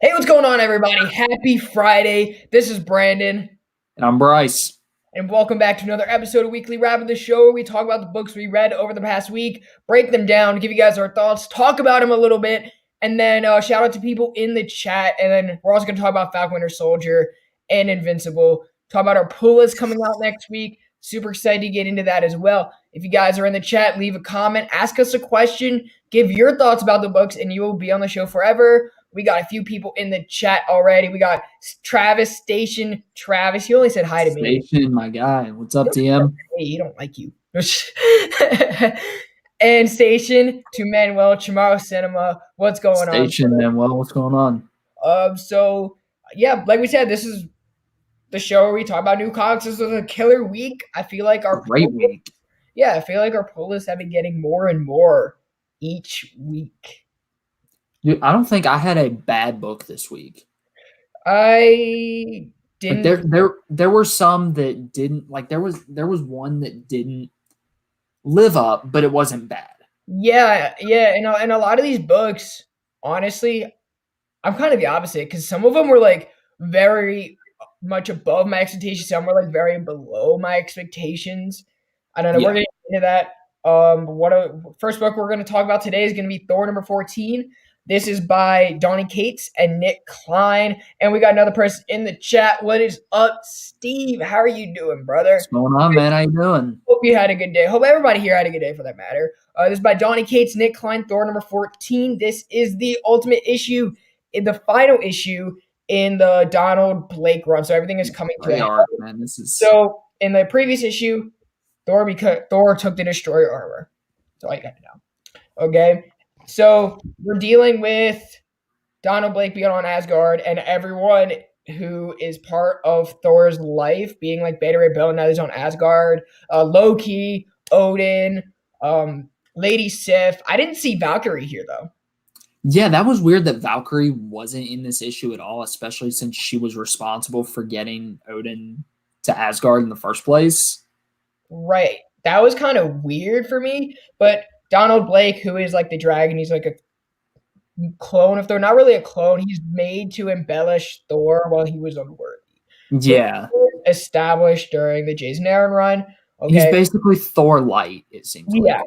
Hey, what's going on, everybody? Happy Friday. This is Brandon, And I'm Bryce. and welcome back to another episode of Weekly Wrap of the show where we talk about the books we read over the past week, break them down, give you guys our thoughts, talk about them a little bit, and then shout out to people in the chat. And then we're also going to talk about Falcon Winter Soldier and Invincible, talk about our pull list coming out next week. Super excited to get into that as well. If you guys are in the chat, leave a comment, ask us a question, give your thoughts about the books, and you will be on the show forever. We got a few people in the chat already. We got Travis Station. Travis, he only said hi to me. Station, my guy. What's up, TM? Hey, he don't like you. And Station to Manuel Chamorro Cinema. What's going Station, on? man. Well, what's going on? So yeah, like we said, this is the show where we talk about new comics. This was a killer week. I feel like our Great week. Yeah, I feel like our pull lists have been getting more and more each week. Dude, I don't think I had a bad book this week. I Like didn't. there were some that didn't. Like there was one that didn't live up, but it wasn't bad. Yeah, and a lot of these books, honestly, I'm kind of the opposite because some of them were like very much above my expectations. Some were like very below my expectations. I don't know. We're Yeah. gonna get into that. First book we're gonna talk about today is gonna be Thor number 14. This is by Donny Cates and Nick Klein, and we got another person in the chat. What is up, Steve? How are you doing, brother? What's going on, man? How you doing? Hope you had a good day. Hope everybody here had a good day for that matter. This is by Donny Cates, Nick Klein, Thor number 14. This is the ultimate issue, in the final issue in the Donald Blake run. So everything is coming to a They head. are, man. This is So in the previous issue, Thor took the Destroyer armor. That's all you got to know. Okay. So we're dealing with Donald Blake being on Asgard and everyone who is part of Thor's life being like Beta Ray Bill, now he's on Asgard. Loki, Odin, Lady Sif. I didn't see Valkyrie here though. Yeah, that was weird that Valkyrie wasn't in this issue at all, especially since she was responsible for getting Odin to Asgard in the first place. Right. That was kind of weird for me. But Donald Blake, who is like the dragon, he's like a clone of Thor. Not really a clone. He's made to embellish Thor while he was unworthy. Yeah. Established during the Jason Aaron run. Okay. He's basically Thor light, it seems like. Yeah.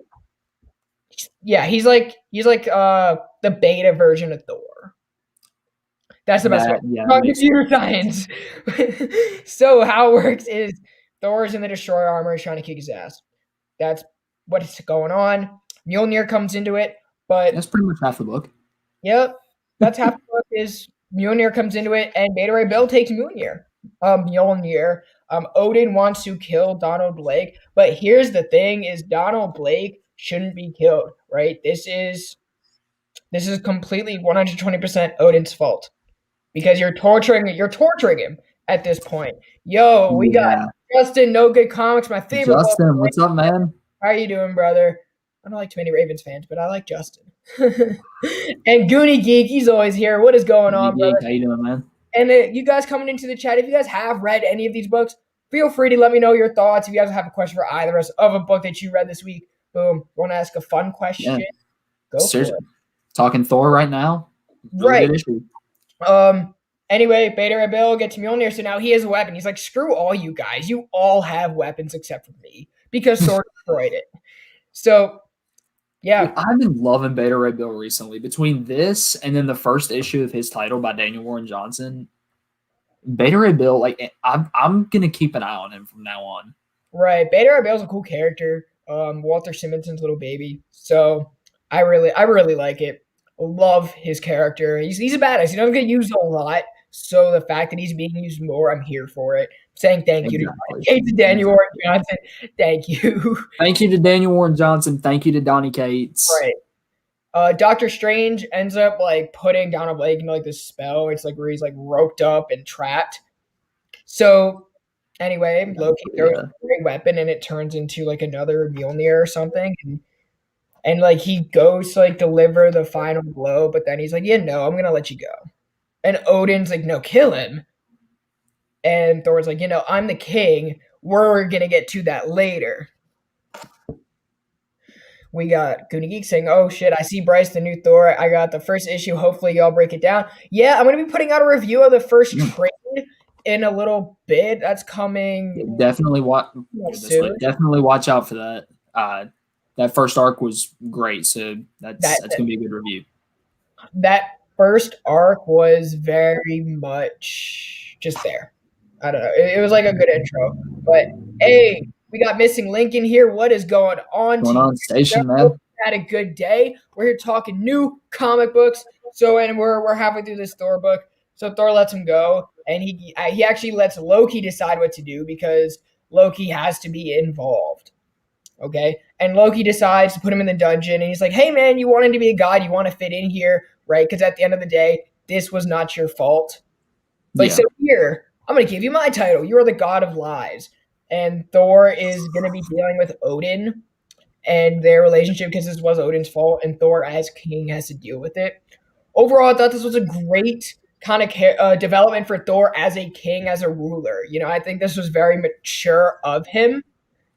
Yeah, he's like the beta version of Thor. That's the best way. Computer science. So how it works is Thor's in the Destroyer armor trying to kick his ass. That's what's going on. Mjolnir comes into it, but that's pretty much half the book. Yep, that's half the book is Mjolnir comes into it, and Beta Ray Bill takes Mjolnir. Odin wants to kill Donald Blake, but here's the thing: is Donald Blake shouldn't be killed, right? This is completely 120% Odin's fault because you're torturing him at this point. Yo, we got Justin, No Good Comics, my favorite. Justin, what's up, man? How are you doing, brother? I don't like too many Ravens fans, but I like Justin. And Goonie Geek, he's always here. What is going on, brother? How you doing, man? And you guys coming into the chat, if you guys have read any of these books, feel free to let me know your thoughts. If you guys have a question for either of a book that you read this week, boom, want to ask a fun question? Yeah. Go Seriously. For it. Talking Thor right now? Right. Anyway, Beta Ray Bill gets Mjolnir, so now he has a weapon. He's like, screw all you guys. You all have weapons except for me because Thor destroyed it. So, yeah. Dude, I've been loving Beta Ray Bill recently. Between this and then the first issue of his title by Daniel Warren Johnson, Beta Ray Bill, like I'm gonna keep an eye on him from now on. Right, Beta Ray Bill's a cool character. Walter Simonson's little baby. So I really like it. Love his character. He's a badass. He doesn't get used a lot. So the fact that he's being used more, I'm here for it. Saying thank you to Daniel Warren Johnson. Thank you. Thank you to Daniel Warren Johnson. Thank you to Donny Cates. Right. Doctor Strange ends up like putting Donald Blake into like this spell. It's like where he's like roped up and trapped. So anyway, Loki throws a great weapon and it turns into like another Mjolnir or something. And like he goes to like deliver the final blow, but then he's like, yeah, no, I'm gonna let you go. And Odin's like, no, kill him. And Thor's like, I'm the king. We're going to get to that later. We got Goonie Geek saying, "Oh shit, I see Bryce the new Thor. I got the first issue. Hopefully y'all break it down." Yeah, I'm gonna be putting out a review of the first trade in a little bit. That's coming Definitely soon. definitely watch out for that. That first arc was great, so That that's gonna be a good review. that first arc was very much just there. I don't know. It was like a good intro. But hey, we got Missing Link in here. What is going on Going to you? on station, Hope man. you had a good day. We're here talking new comic books. So, and we're halfway through this Thor book. So Thor lets him go, and he actually lets Loki decide what to do because Loki has to be involved. Okay. And Loki decides to put him in the dungeon. And he's like, hey, man, you wanted to be a god. You want to fit in here, right? Because at the end of the day, this was not your fault. Like, Yeah, so here, I'm going to give you my title. You are the god of lies. And Thor is going to be dealing with Odin and their relationship because this was Odin's fault. And Thor, as king, has to deal with it. Overall, I thought this was a great kind of development for Thor as a king, as a ruler. You know, I think this was very mature of him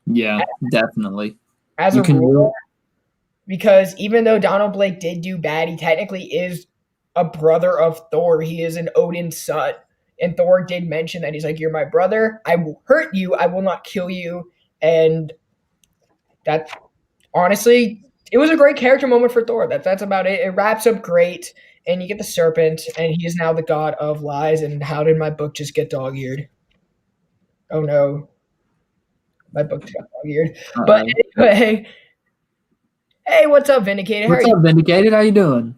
yeah, definitely. as You a can ruler. really, Because even though Donald Blake did do bad, he technically is a brother of Thor. He is an Odin's son. And Thor did mention that he's like, you're my brother. I will hurt you. I will not kill you. And that, honestly, it was a great character moment for Thor. That's about it. It wraps up great. And you get the serpent, and he is now the god of lies. And how did my book just get dog-eared? Oh no, my book just got dog-eared. But uh-oh. anyway, hey, what's up, Vindicated? How are What's you? up, Vindicated? How you doing?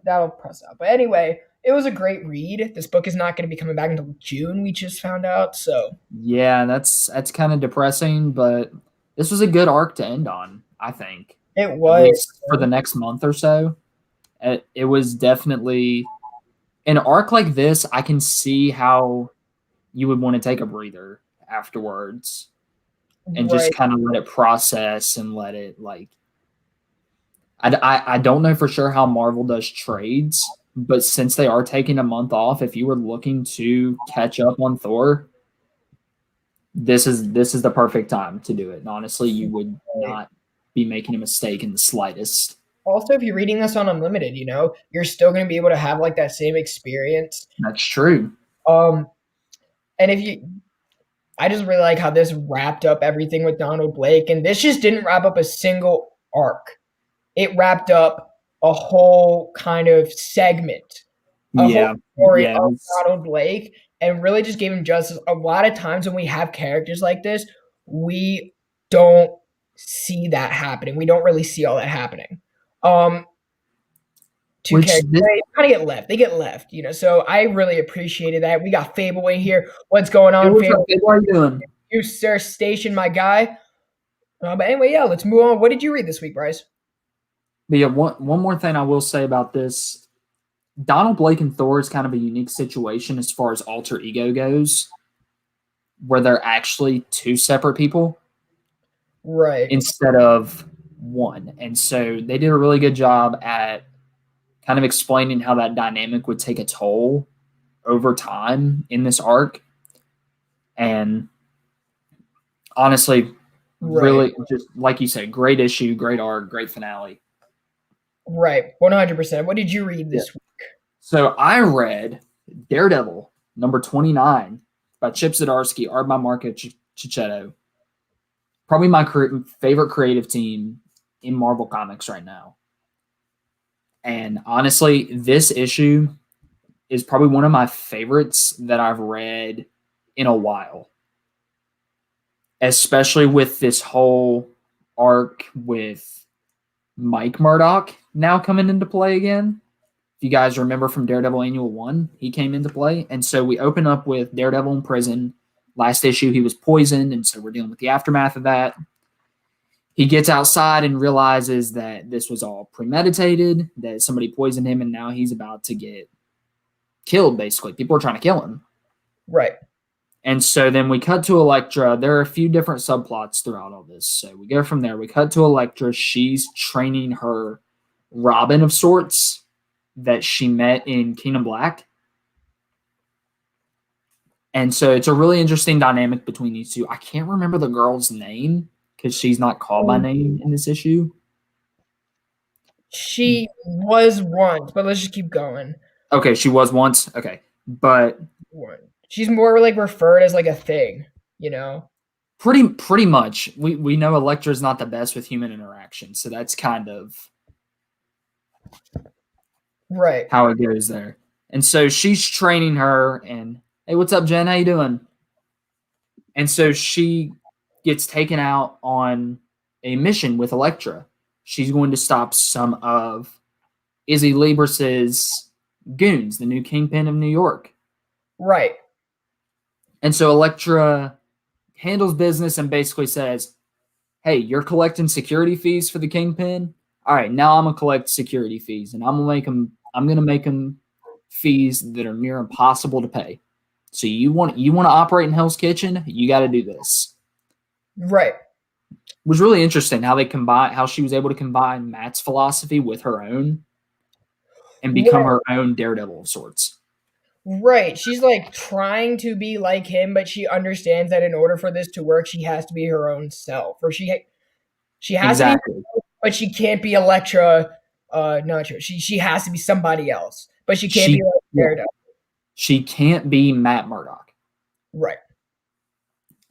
That'll press out. But anyway, it was a great read. This book is not going to be coming back until June. We just found out. So Yeah, that's kind of depressing, but this was a good arc to end on, I think. it At was. least for the next month or so. It was definitely an arc like this. I can see how you would want to take a breather afterwards and just Right. kind of let it process and let it like. I don't know for sure how Marvel does trades, but since they are taking a month off, if you were looking to catch up on Thor, this is the perfect time to do it. And honestly, you would not be making a mistake in the slightest. Also, if you're reading this on Unlimited, you're still going to be able to have like that same experience. That's true. Um, and I just really like how this wrapped up everything with Donald Blake, and this just didn't wrap up a single arc. It wrapped up a whole kind of segment, a whole Yeah, story yeah, of Donald Blake, and really just gave him justice. A lot of times when we have characters like this, we don't see that happening. We don't really see all that happening. Two which characters, they kind of get left. They get left, So I really appreciated that. We got Fable in here. What's going on, what's up, Fable? babe? What are you doing? You, sir, station, my guy. But anyway, yeah, let's move on. What did you read this week, Bryce? But yeah, one more thing I will say about this. Donald Blake and Thor is kind of a unique situation as far as alter ego goes, where they're actually two separate people Right. instead of one. And so they did a really good job at kind of explaining how that dynamic would take a toll over time in this arc. And honestly, really, just like you said, great issue, great arc, great finale. Right. 100%. What did you read this week? So I read Daredevil, number 29, by Chip Zdarsky, art by Marco Cicchetto. Probably my favorite creative team in Marvel Comics right now. And honestly, this issue is probably one of my favorites that I've read in a while. Especially with this whole arc with Mike Murdock now coming into play again. If you guys remember from Daredevil Annual 1, he came into play. And so we open up with Daredevil in prison. Last issue, he was poisoned, and so we're dealing with the aftermath of that. He gets outside and realizes that this was all premeditated, that somebody poisoned him, and now he's about to get killed, basically. People are trying to kill him. Right. And so then we cut to Elektra. There are a few different subplots throughout all this. So we go from there. We cut to Elektra. She's training her Robin of sorts that she met in Kingdom Black. And so it's a really interesting dynamic between these two. I can't remember the girl's name because she's not called by name in this issue. She was once, but let's just keep going. Okay, she was once. Okay, but She's more like referred as like a thing, you know? pretty much, we know Elektra's not the best with human interaction, so that's kind of Right. how it goes there. And so she's training her, and hey, what's up, Jen? How you doing? And so she gets taken out on a mission with Elektra. She's going to stop some of Izzy Libras's goons, the new kingpin of New York. Right. And so Elektra handles business and basically says, hey, you're collecting security fees for the kingpin. All right, now I'm gonna collect security fees, and I'm gonna make them fees that are near impossible to pay. So you want to operate in Hell's Kitchen, you got to do this. Right. It was really interesting how she was able to combine Matt's philosophy with her own and become her own Daredevil of sorts. Right. She's like trying to be like him, but she understands that in order for this to work, she has to be her own self. Or she has to be, Exactly. but she can't be Elektra. Not true. She has to be somebody else, but she can't be She like Daredevil. she can't be Matt Murdock. Right.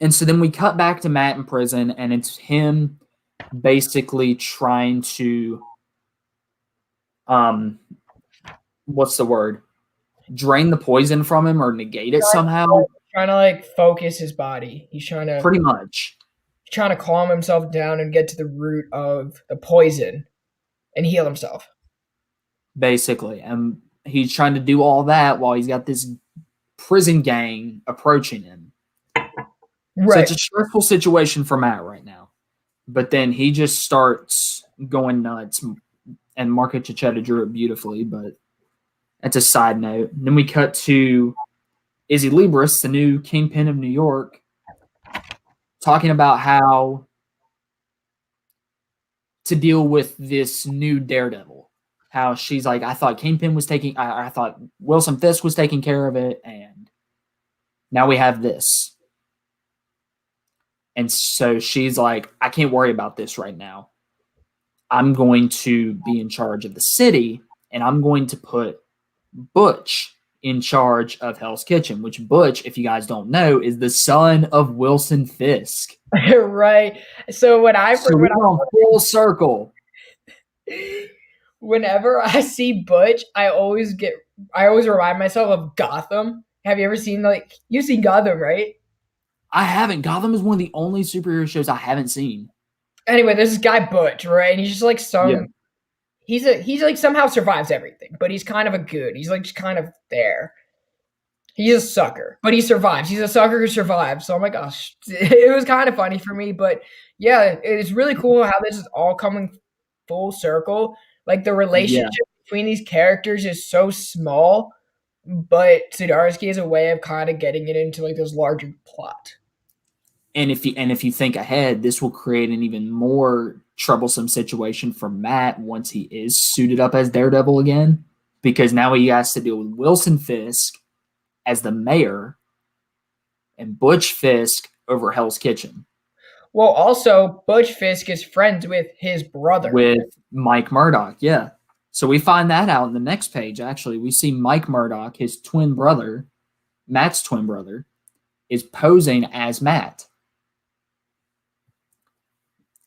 And so then we cut back to Matt in prison, and it's him basically trying to what's the word? Drain the poison from him or negate it somehow. Trying to like focus his body. He's trying to Pretty much. trying to calm himself down and get to the root of the poison and heal himself. Basically. And he's trying to do all that while he's got this prison gang approaching him. Right. So it's a stressful situation for Matt right now. But then he just starts going nuts, and Marco Ciccetta drew it beautifully, but that's a side note. And then we cut to Izzy Libras, the new kingpin of New York, talking about how to deal with this new Daredevil. How she's like, I thought Kingpin was I thought Wilson Fisk was taking care of it, and now we have this. And so she's like, I can't worry about this right now. I'm going to be in charge of the city, and I'm going to put Butch in charge of Hell's Kitchen, which Butch, if you guys don't know, is the son of Wilson Fisk. Right. So when we're on full circle. Whenever I see Butch, I always remind myself of Gotham. Have you ever seen you've seen Gotham, right? I haven't. Gotham is one of the only superhero shows I haven't seen. Anyway, there's this guy Butch, right? And he's just like he's like somehow survives everything, but he's kind of a good. He's like just kind of there. He's a sucker, but he survives. He's a sucker who survives. So oh my gosh, it was kind of funny for me, but yeah, it's really cool how this is all coming full circle. Like the relationship between these characters is so small, but Zdarsky has a way of kind of getting it into like this larger plot. And if you think ahead, this will create an even more troublesome situation for Matt once he is suited up as Daredevil again, because now he has to deal with Wilson Fisk as the mayor and Butch Fisk over Hell's Kitchen. Well, also Butch Fisk is friends with his brother, with Mike Murdock. Yeah, so we find that out in the next page. Actually, we see Mike Murdock, his twin brother, Matt's twin brother, is posing as Matt.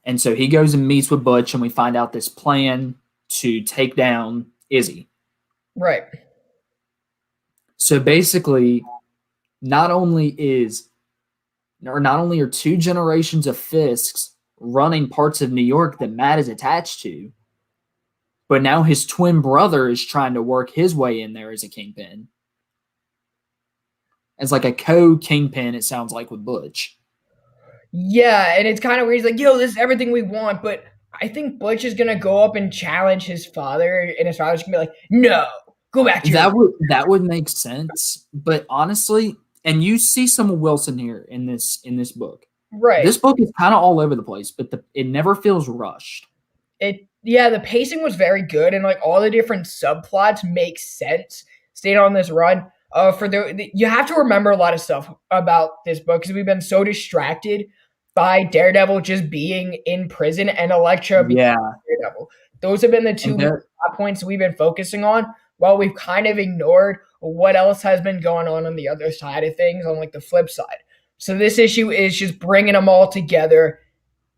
And so he goes and meets with Butch, and we find out this plan to take down Izzy. Right. So basically, not only are two generations of Fisks running parts of New York that Matt is attached to, but now his twin brother is trying to work his way in there as a kingpin. As like a co-kingpin, it sounds like, with Butch. Yeah, and it's kind of weird. He's like, yo, this is everything we want, but I think Butch is going to go up and challenge his father, and his father's going to be like, no, go back to that would make sense. But honestly, and you see some of Wilson here in this book. Right. This book is kind of all over the place, but it never feels rushed. The pacing was very good, and like all the different subplots make sense. Stayed on this run. You have to remember a lot of stuff about this book because we've been so distracted by Daredevil just being in prison and Elektra being Daredevil. Those have been the And two there, plot points we've been focusing on, while we've kind of ignored what else has been going on the other side of things, on like the flip side. So this issue is just bringing them all together.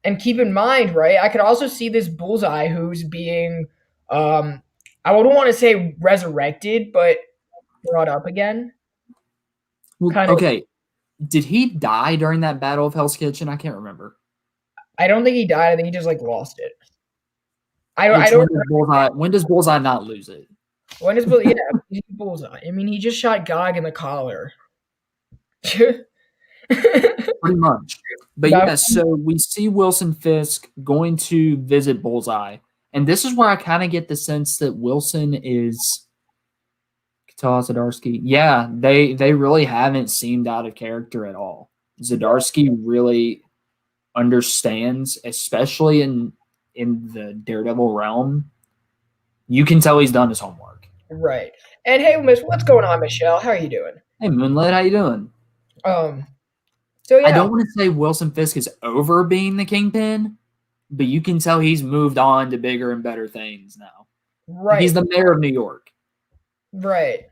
And keep in mind, right? I could also see this Bullseye who's being, I wouldn't want to say resurrected, but brought up again. Kind of. okay, did he die during that Battle of Hell's Kitchen? I can't remember. I don't think he died. I think he just like lost it. I don't. I Which don't. when does Bullseye not lose it? When is Bullseye? Yeah, he's Bullseye. I mean, he just shot Gog in the collar. Pretty Pretty much. But yeah, so we see Wilson Fisk going to visit Bullseye. And this is where I kind of get the sense that Wilson is Kata Zdarsky. Yeah, they really haven't seemed out of character at all. Zdarsky really understands, especially in the Daredevil realm. You can tell he's done his homework. Right. And hey, Miss, what's going on, Michelle? How are you doing? Hey, Moonlit, how you doing? So yeah, I don't want to say Wilson Fisk is over being the Kingpin, but you can tell he's moved on to bigger and better things now. right. He's the mayor of New York. Right.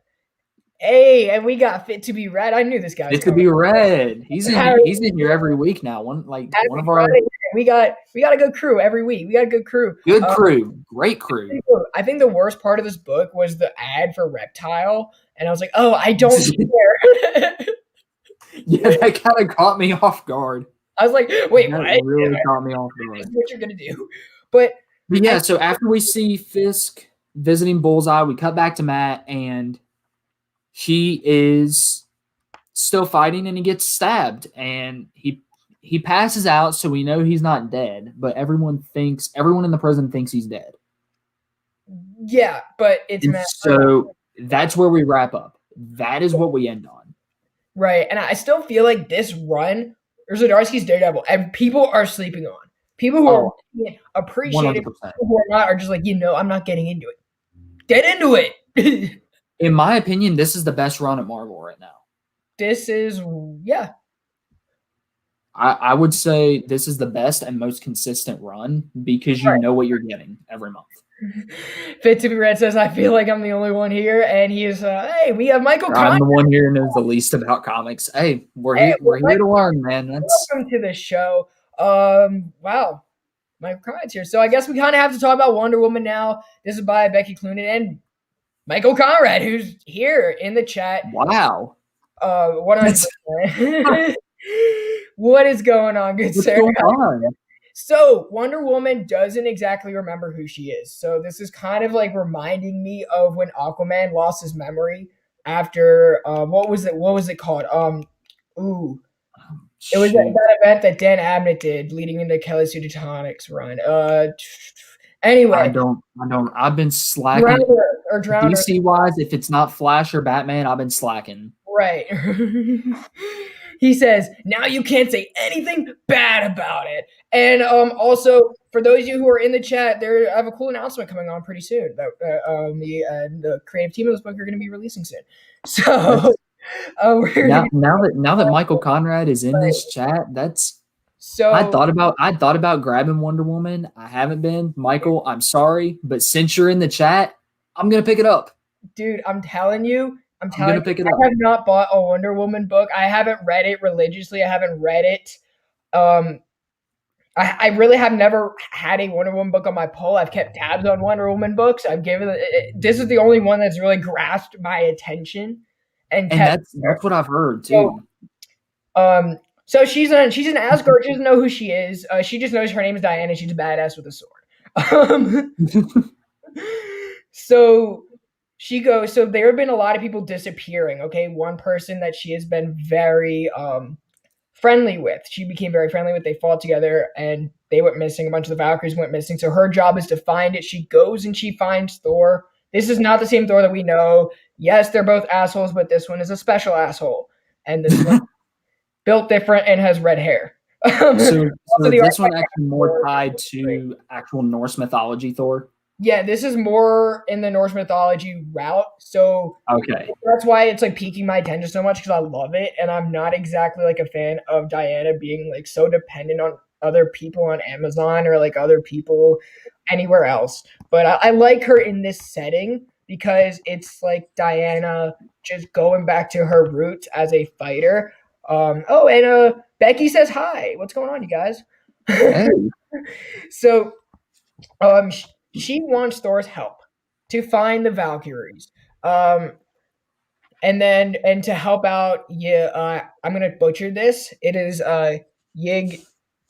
Hey, and we got Fit to be Red. I knew this guy was It could be red. He's in here every week now. One of our we got a good crew every week. We got a good crew. good crew, great crew. I think the worst part of this book was the ad for Reptile, and I was like, oh, I don't care. Yeah, that kind of caught me off guard. I was like, wait, That what? really caught me off guard. This is what you're gonna do. But yeah, so after we see Fisk visiting Bullseye, we cut back to Matt, and he is still fighting, and he gets stabbed, and he passes out, so we know he's not dead, but everyone in the prison thinks he's dead. yeah, but it's And so that's where we wrap up. That is what we end on. Right, and I still feel like this run, Zdarsky's Daredevil, and people are sleeping on. People who are appreciative, people who are not, are just like, I'm not getting into it. Get into it. In my opinion, this is the best run at Marvel right now. This is, yeah. I would say this is the best and most consistent run because you know what you're getting every month. Fit to be Red says, I feel like I'm the only one here, and he is, hey, we have Michael I'm the one here who knows the least about comics. Hey, we're here to learn, man. Welcome to the show. Wow. Michael Conrad's here. So I guess we kind of have to talk about Wonder Woman now. This is by Becky Cloonan and Michael Conrad, who's here in the chat. Wow. 100%. What is going on, good sir? What's going on? So Wonder Woman doesn't exactly remember who she is. So this is kind of like reminding me of when Aquaman lost his memory after what was it called? It was that event that Dan Abnett did leading into Kelly Sue DeTonic's run. Anyway. I don't. I've been slacking. Drowner. DC wise, if it's not Flash or Batman, I've been slacking. Right. He says, now you can't say anything bad about it. And also, for those of you who are in the chat, I have a cool announcement coming on pretty soon that the creative team of this book are going to be releasing soon. So now that Michael Conrad is in this chat, I thought about grabbing Wonder Woman. I haven't been. Michael, I'm sorry, but since you're in the chat, I'm gonna pick it up. Dude, I'm telling you, I have not bought a Wonder Woman book. I haven't read it religiously. I haven't read it. I really have never had a Wonder Woman book on my pull. I've kept tabs on Wonder Woman books. I've given this is the only one that's really grasped my attention, and that's what I've heard too. So she's in Asgard. She doesn't know who she is. She just knows her name is Diana. She's a badass with a sword. So she goes. So there have been a lot of people disappearing. Okay, one person that she has been very friendly with. She became very friendly with. They fought together, and they went missing. A bunch of the Valkyries went missing. So her job is to find it. She goes and she finds Thor. This is not the same Thor that we know. Yes, they're both assholes, but this one is a special asshole, and this one built different and has red hair. So this one actually more tied to actual Norse mythology Thor? Yeah, this is more in the Norse mythology route. So that's why it's like piquing my attention so much, because I love it. And I'm not exactly like a fan of Diana being like so dependent other people on Amazon or like other people anywhere else. But I like her in this setting because it's like Diana just going back to her roots as a fighter. Oh, and Becky says hi. What's going on, you guys? Hey. So she wants Thor's help to find the Valkyries. And to help out, yeah, I'm gonna butcher this. It is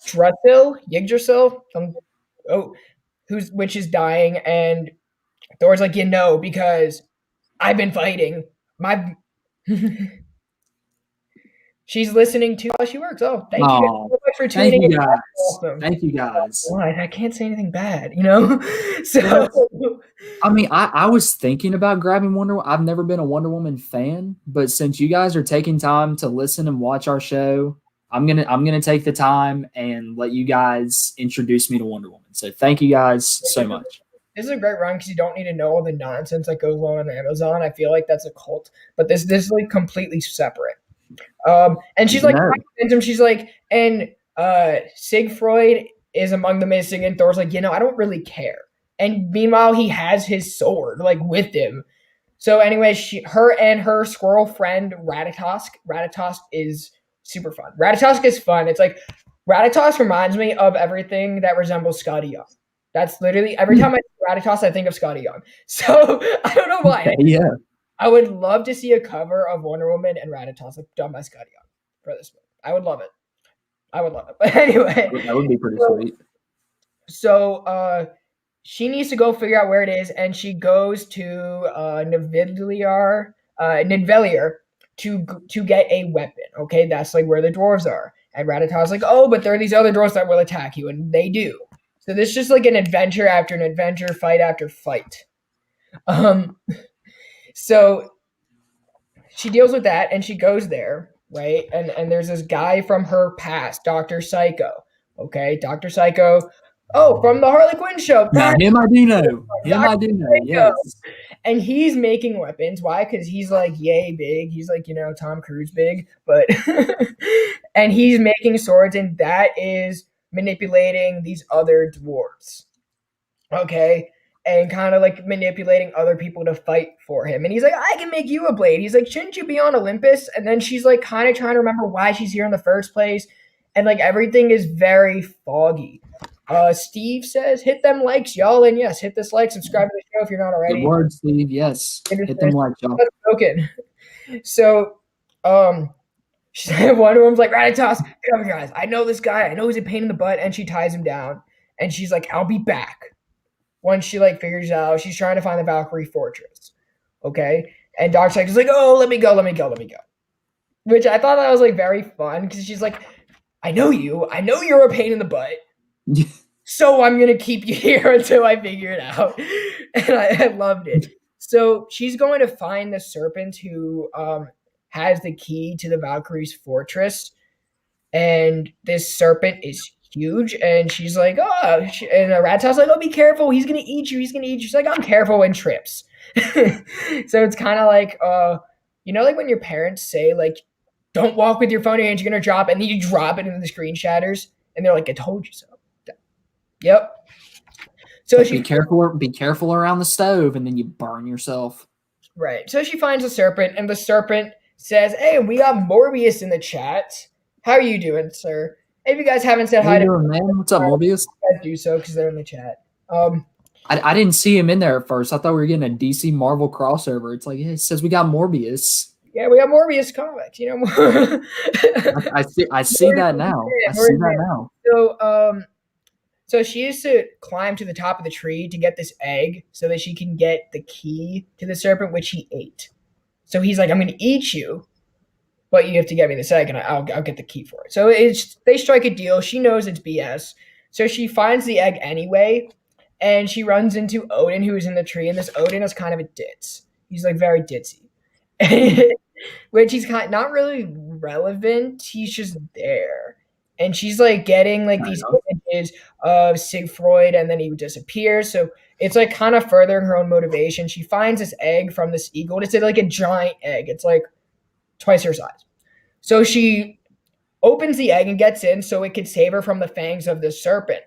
Yggdrasil, oh, which is dying, and Thor's like, because I've been fighting. My She's listening to how she works. Oh, thank you Oh, so much for thank tuning you in. guys. Awesome. Thank you guys. Why? I can't say anything bad, you know? So I mean, I was thinking about grabbing Wonder Woman. I've never been a Wonder Woman fan, but since you guys are taking time to listen and watch our show, I'm gonna take the time and let you guys introduce me to Wonder Woman. So thank you guys so much. this is a great run because you don't need to know all the nonsense that goes on Amazon. I feel like that's a cult, but this is like completely separate. And she's like, she's like, and Siegfried is among the missing, and Thor's like, I don't really care. And meanwhile, he has his sword like with him. So anyway, her and her squirrel friend Ratatosk. Ratatosk is super fun. Ratatosk is fun. It's like Ratatosk reminds me of everything that resembles Scotty Young. That's literally every time I see Ratatosk, I think of Scotty Young. So I don't know why. Okay, yeah. I would love to see a cover of Wonder Woman and Ratatosk done by Scotty Young for this one. I would love it. But anyway, that would be pretty sweet. So she needs to go figure out where it is, and she goes to Nivelier to get a weapon. Okay, that's like where the dwarves are. And Ratatosk's like, oh, but there are these other dwarves that will attack you, and they do. So this is just like an adventure after an adventure, fight after fight. So she deals with that, and she goes there, right? And there's this guy from her past, Dr. Psycho. Okay, Dr. Psycho. Oh, from the Harley Quinn show. Yeah, him I do know. Yes. And he's making weapons. Why? Because he's like yay big. He's like, Tom Cruise big. But and he's making swords, and that is manipulating these other dwarves. Okay. And kind of like manipulating other people to fight for him. And he's like, I can make you a blade. He's like, shouldn't you be on Olympus? And then she's like kind of trying to remember why she's here in the first place. And like everything is very foggy. Steve says, hit them likes, y'all. And yes, hit this like, subscribe to the show if you're not already. Good word, Steve. Yes. Hit them likes, y'all. Okay. So, one of them's like, Ratatosk, come here, guys. I know this guy. I know he's a pain in the butt. And she ties him down. And she's like, I'll be back. Once she like figures out, she's trying to find the Valkyrie Fortress. Okay. And Darkseid's like, oh, let me go. Which I thought that was like very fun because she's like, I know you're a pain in the butt. So I'm gonna keep you here until I figure it out. And I loved it. So she's going to find the serpent who has the key to the Valkyrie's fortress. And this serpent is huge, and she's like, and Ratatosk's like, oh, be careful, he's gonna eat you. She's like, I'm careful, and trips. So it's kind of like like when your parents say like, don't walk with your phone in your hand, you're gonna drop, and then you drop it and the screen shatters, and they're like, I told you so. Yep. So be careful around the stove, and then you burn yourself. Right. So she finds the serpent, and the serpent says, hey, we got Morbius in the chat. How are you doing, sir? If you guys haven't said hi to me, what's up, Morbius? You guys do so because they're in the chat. I didn't see him in there at first. I thought we were getting a DC Marvel crossover. It's like, it says we got Morbius. Yeah, we got Morbius comics. I see that now. So she used to climb to the top of the tree to get this egg so that she can get the key to the serpent, which he ate. So he's like, I'm going to eat you, but you have to get me this egg, and I'll get the key for it. So they strike a deal. She knows it's BS. So she finds the egg anyway, and she runs into Odin, who is in the tree, and this Odin is kind of a ditz. He's like very ditzy. Which he's kind of not really relevant. He's just there. And she's like getting like these images of Siegfried, and then he disappears. So it's like kind of furthering her own motivation. She finds this egg from this eagle. It's like a giant egg. It's like twice her size. So she opens the egg and gets in so it could save her from the fangs of the serpent.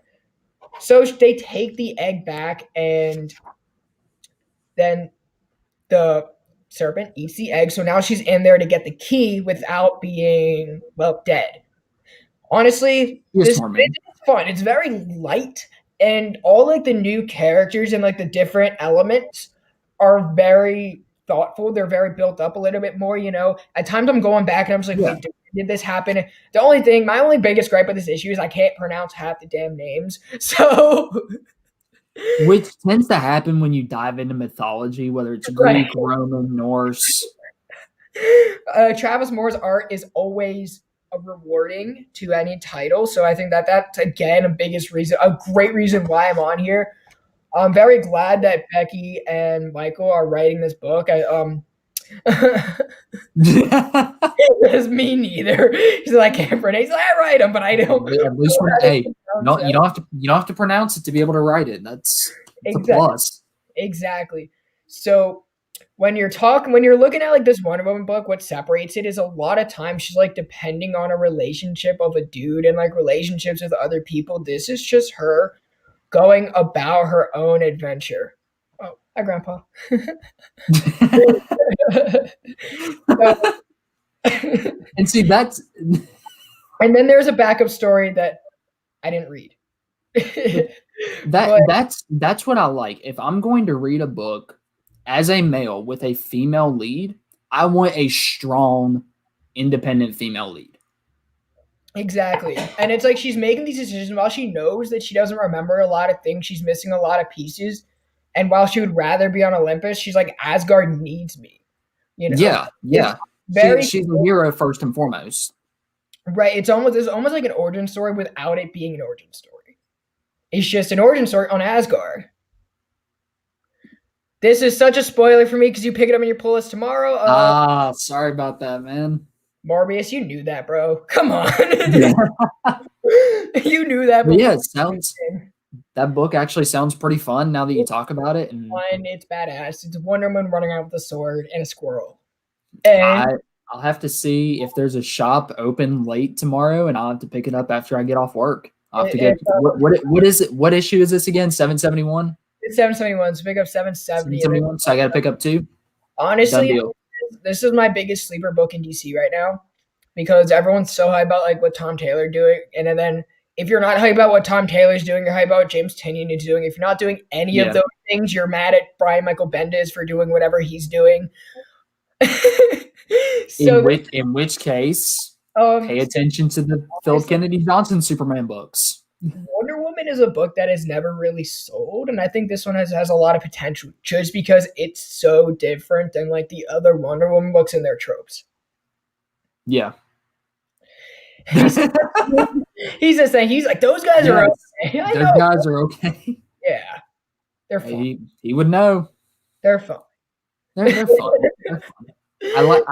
So they take the egg back, and then the serpent eats the egg. So now she's in there to get the key without being, well, dead. Honestly, Yes, this Mormon. is fun. It's very light, and all like the new characters and like the different elements are very thoughtful. They're very built up a little bit more. At times I'm going back and I'm just like, Yeah. wait, did this happen? My only biggest gripe with this issue is I can't pronounce half the damn names. So, Which tends to happen when you dive into mythology, whether it's right. Greek, Roman, Norse. Travis Moore's art is always rewarding to any title, so I think that that's again a great reason why I'm on here. I'm very glad that Becky and Michael are writing this book. That's me neither. He's like, I can't pronounce. I write them, but I don't. At least hey, you don't have to pronounce it to be able to write it. That's a plus. Exactly. So when you're looking at like this Wonder Woman book, what separates it is a lot of times she's like depending on a relationship of a dude and like relationships with other people. This is just her going about her own adventure. Oh, hi, Grandpa. And see, that's and then there's a backup story that I didn't read. That's what I like. If I'm going to read a book as a male with a female lead, I want a strong, independent female lead. Exactly. And it's like she's making these decisions while she knows that she doesn't remember a lot of things. She's missing a lot of pieces. And while she would rather be on Olympus, she's like, Asgard needs me. Yeah. She's a hero first and foremost. Right. It's almost like an origin story without it being an origin story. It's just an origin story on Asgard. This is such a spoiler for me because you pick it up in your pull list tomorrow. Sorry about that, man. Morbius, you knew that, bro. Come on. You knew that. Yeah, that book actually sounds pretty fun now that you talk about it. And it's badass. It's Wonder Woman running out with a sword and a squirrel. And I'll have to see if there's a shop open late tomorrow, and I'll have to pick it up after I get off work. I'll have to get what is it? What issue is this again? 771? It's 771, so pick up 770. 771, so I got to pick up 2? Honestly, this is my biggest sleeper book in DC right now because everyone's so hyped about like what Tom Taylor doing, and then if you're not hyped about what Tom Taylor's doing, you're hyped about what James Tynion is doing. If you're not doing any of those things, you're mad at Brian Michael Bendis for doing whatever he's doing. In which case, pay attention to the Philip Kennedy Johnson Superman books. Wonder Woman is a book that has never really sold, and I think this one has a lot of potential just because it's so different than like the other Wonder Woman books and their tropes. Yeah. He's just saying, he's like, those guys are okay. Those guys are okay. Yeah. They're fun. He would know. They're fun. They're fun. They're fun.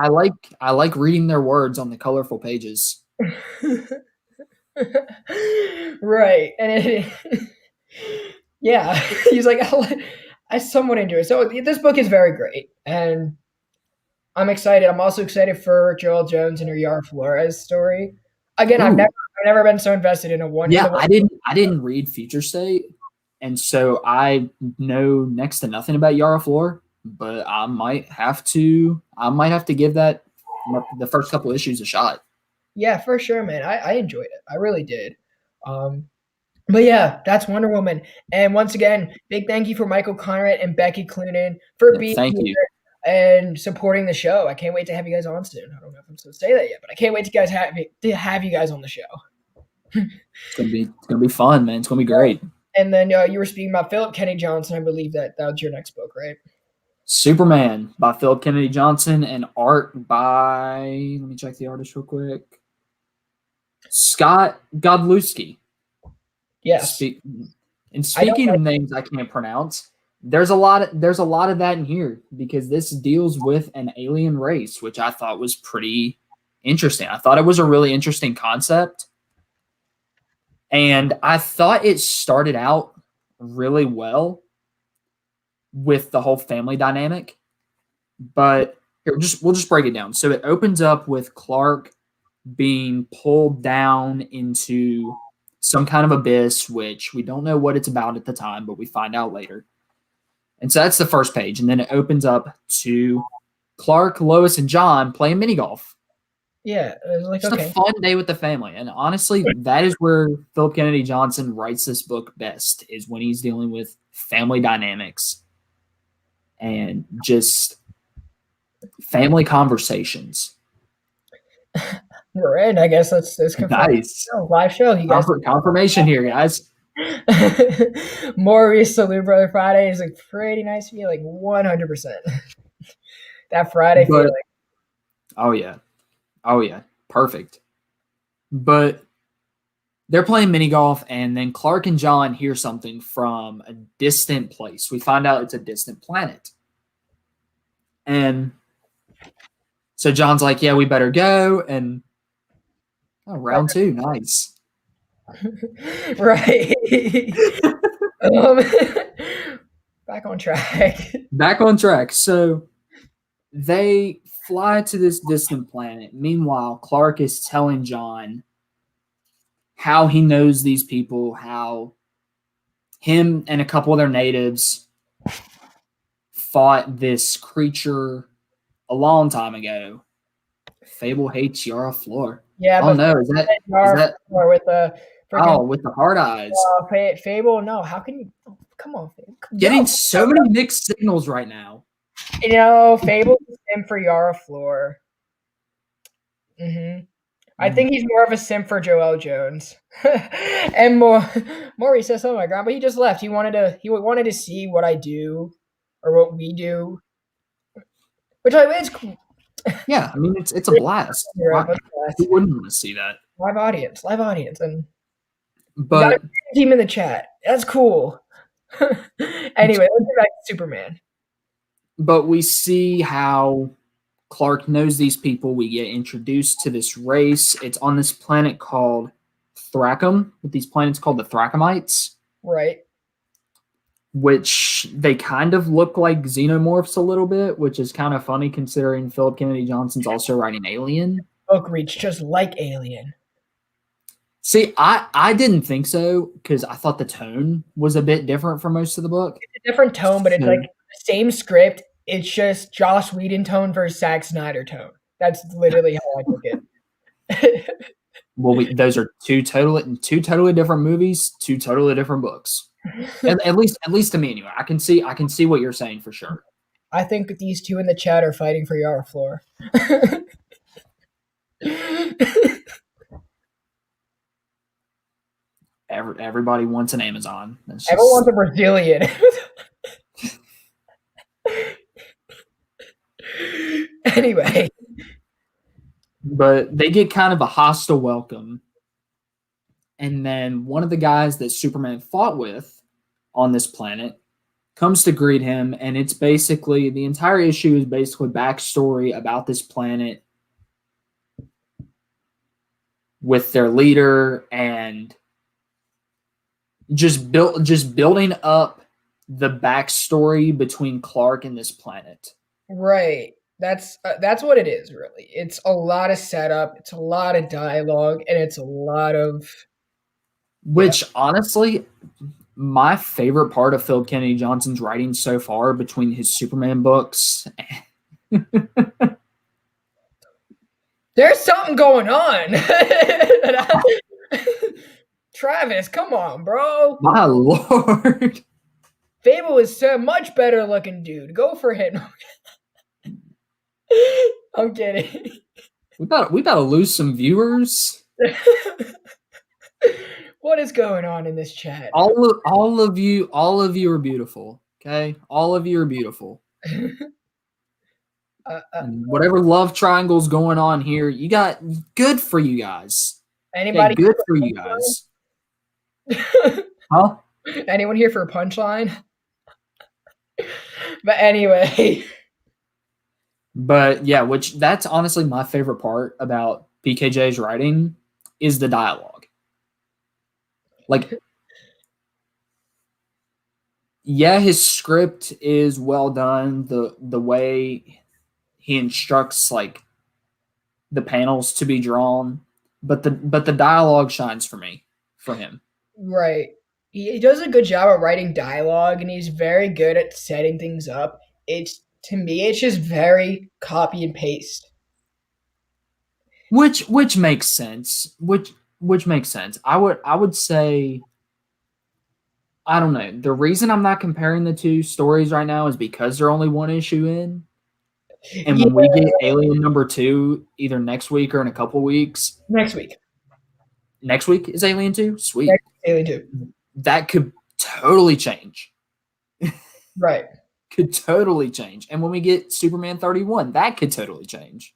I like reading their words on the colorful pages. Right. And yeah, he's like, I somewhat enjoy it. So this book is very great, and I'm excited. I'm also excited for Joelle Jones and her Yara Flores story. Again, I've never been so invested in a one. Yeah, I didn't read Future State, and so I know next to nothing about Yara Flor. But I might have to give that the first couple issues a shot. Yeah, for sure, man. I enjoyed it. I really did. But yeah, that's Wonder Woman. And once again, big thank you for Michael Conrad and Becky Cloonan for being here and supporting the show. I can't wait to have you guys on soon. I don't know if I'm supposed to say that yet, but I can't wait to have you guys on the show. It's gonna be fun, man. It's gonna be great. And then you were speaking about Philip Kennedy Johnson. I believe that was your next book, right? Superman by Philip Kennedy Johnson and art by, let me check the artist real quick, Scott Godlewski. Yes. Speaking of names I can't pronounce, there's a lot of that in here because this deals with an alien race, which I thought was pretty interesting. I thought it was a really interesting concept. And I thought it started out really well with the whole family dynamic. But here, we'll just break it down. So it opens up with Clark being pulled down into some kind of abyss, which we don't know what it's about at the time, but we find out later. And so that's the first page. And then it opens up to Clark, Lois, and John playing mini golf. Yeah, it was like, Just okay. a fun day with the family. And honestly, that is where Philip Kennedy Johnson writes this book best, is when he's dealing with family dynamics and just family conversations. We're in. I guess let's confirm. Nice. Live show, you guys. Confirmation here, guys. Maurice Salute Brother Friday is a pretty nice feeling, 100%. That Friday feeling. Oh yeah, perfect. But they're playing mini golf, and then Clark and John hear something from a distant place. We find out it's a distant planet. And so John's like, yeah, we better go. And round 2, nice. Right. Back on track. Back on track. So they fly to this distant planet. Meanwhile, Clark is telling John how he knows these people, how him and a couple of their natives fought this creature a long time ago. Fable hates Yara Floor. Yeah, oh no, is that with the with the hard eyes? Fable, no. How can you? Oh, come on, Fable. Getting so many mixed signals right now. You know, Fable is sim for Yara Floor. I think he's more of a sim for Joel Jones. And Maurice says, "Oh my god!" But he just left. He wanted to see what I do or what we do, which it's cool. Yeah, I mean it's a blast. Who wouldn't want to see that? Live audience, and but team in the chat. That's cool. Anyway, let's get back to Superman. But we see how Clark knows these people. We get introduced to this race. It's on this planet called Thracum, with these planets called the Thracamites. Right. Which they kind of look like xenomorphs a little bit, which is kind of funny considering Philip Kennedy Johnson's also writing Alien. Book reads just like Alien. See, I didn't think so because I thought the tone was a bit different for most of the book. It's a different tone, but it's like the same script. It's just Joss Whedon tone versus Zack Snyder tone. That's literally how I took it. Well, those are two totally different movies, two totally different books. at least to me anyway. I can see what you're saying for sure. I think these two in the chat are fighting for Yara Floor. Everybody wants an Amazon. Everyone wants a Brazilian. Anyway. But they get kind of a hostile welcome. And then one of the guys that Superman fought with on this planet comes to greet him. And it's basically, the entire issue is basically backstory about this planet with their leader and just building up the backstory between Clark and this planet. Right. That's what it is, really. It's a lot of setup, it's a lot of dialogue, and it's a lot of... Which, honestly, my favorite part of Philip Kennedy Johnson's writing so far between his Superman books... There's something going on! Travis, come on, bro. My lord. Fable is so much better looking dude. Go for him. I'm kidding. We gotta lose some viewers. What is going on in this chat? All of you are beautiful. Okay, all of you are beautiful. Whatever love triangle's going on here, you got good for you guys. Anybody good for you guys? Huh? Anyone here for a punchline? But anyway. But yeah, which that's honestly my favorite part about PKJ's writing is the dialogue. Like, yeah, his script is well done. The way he instructs like the panels to be drawn, but the dialogue shines for him. Right. He does a good job of writing dialogue, and he's very good at setting things up. It's to me, it's just very copy and paste. Which makes sense. Which makes sense. I would say, I don't know. The reason I'm not comparing the two stories right now is because they're only one issue in. And Yeah, when we get Alien #2, either next week or in a couple weeks. next week. Next week is Alien 2? Sweet. Next Alien 2. That could totally change. Right. Could totally change. And when we get Superman 31, that could totally change.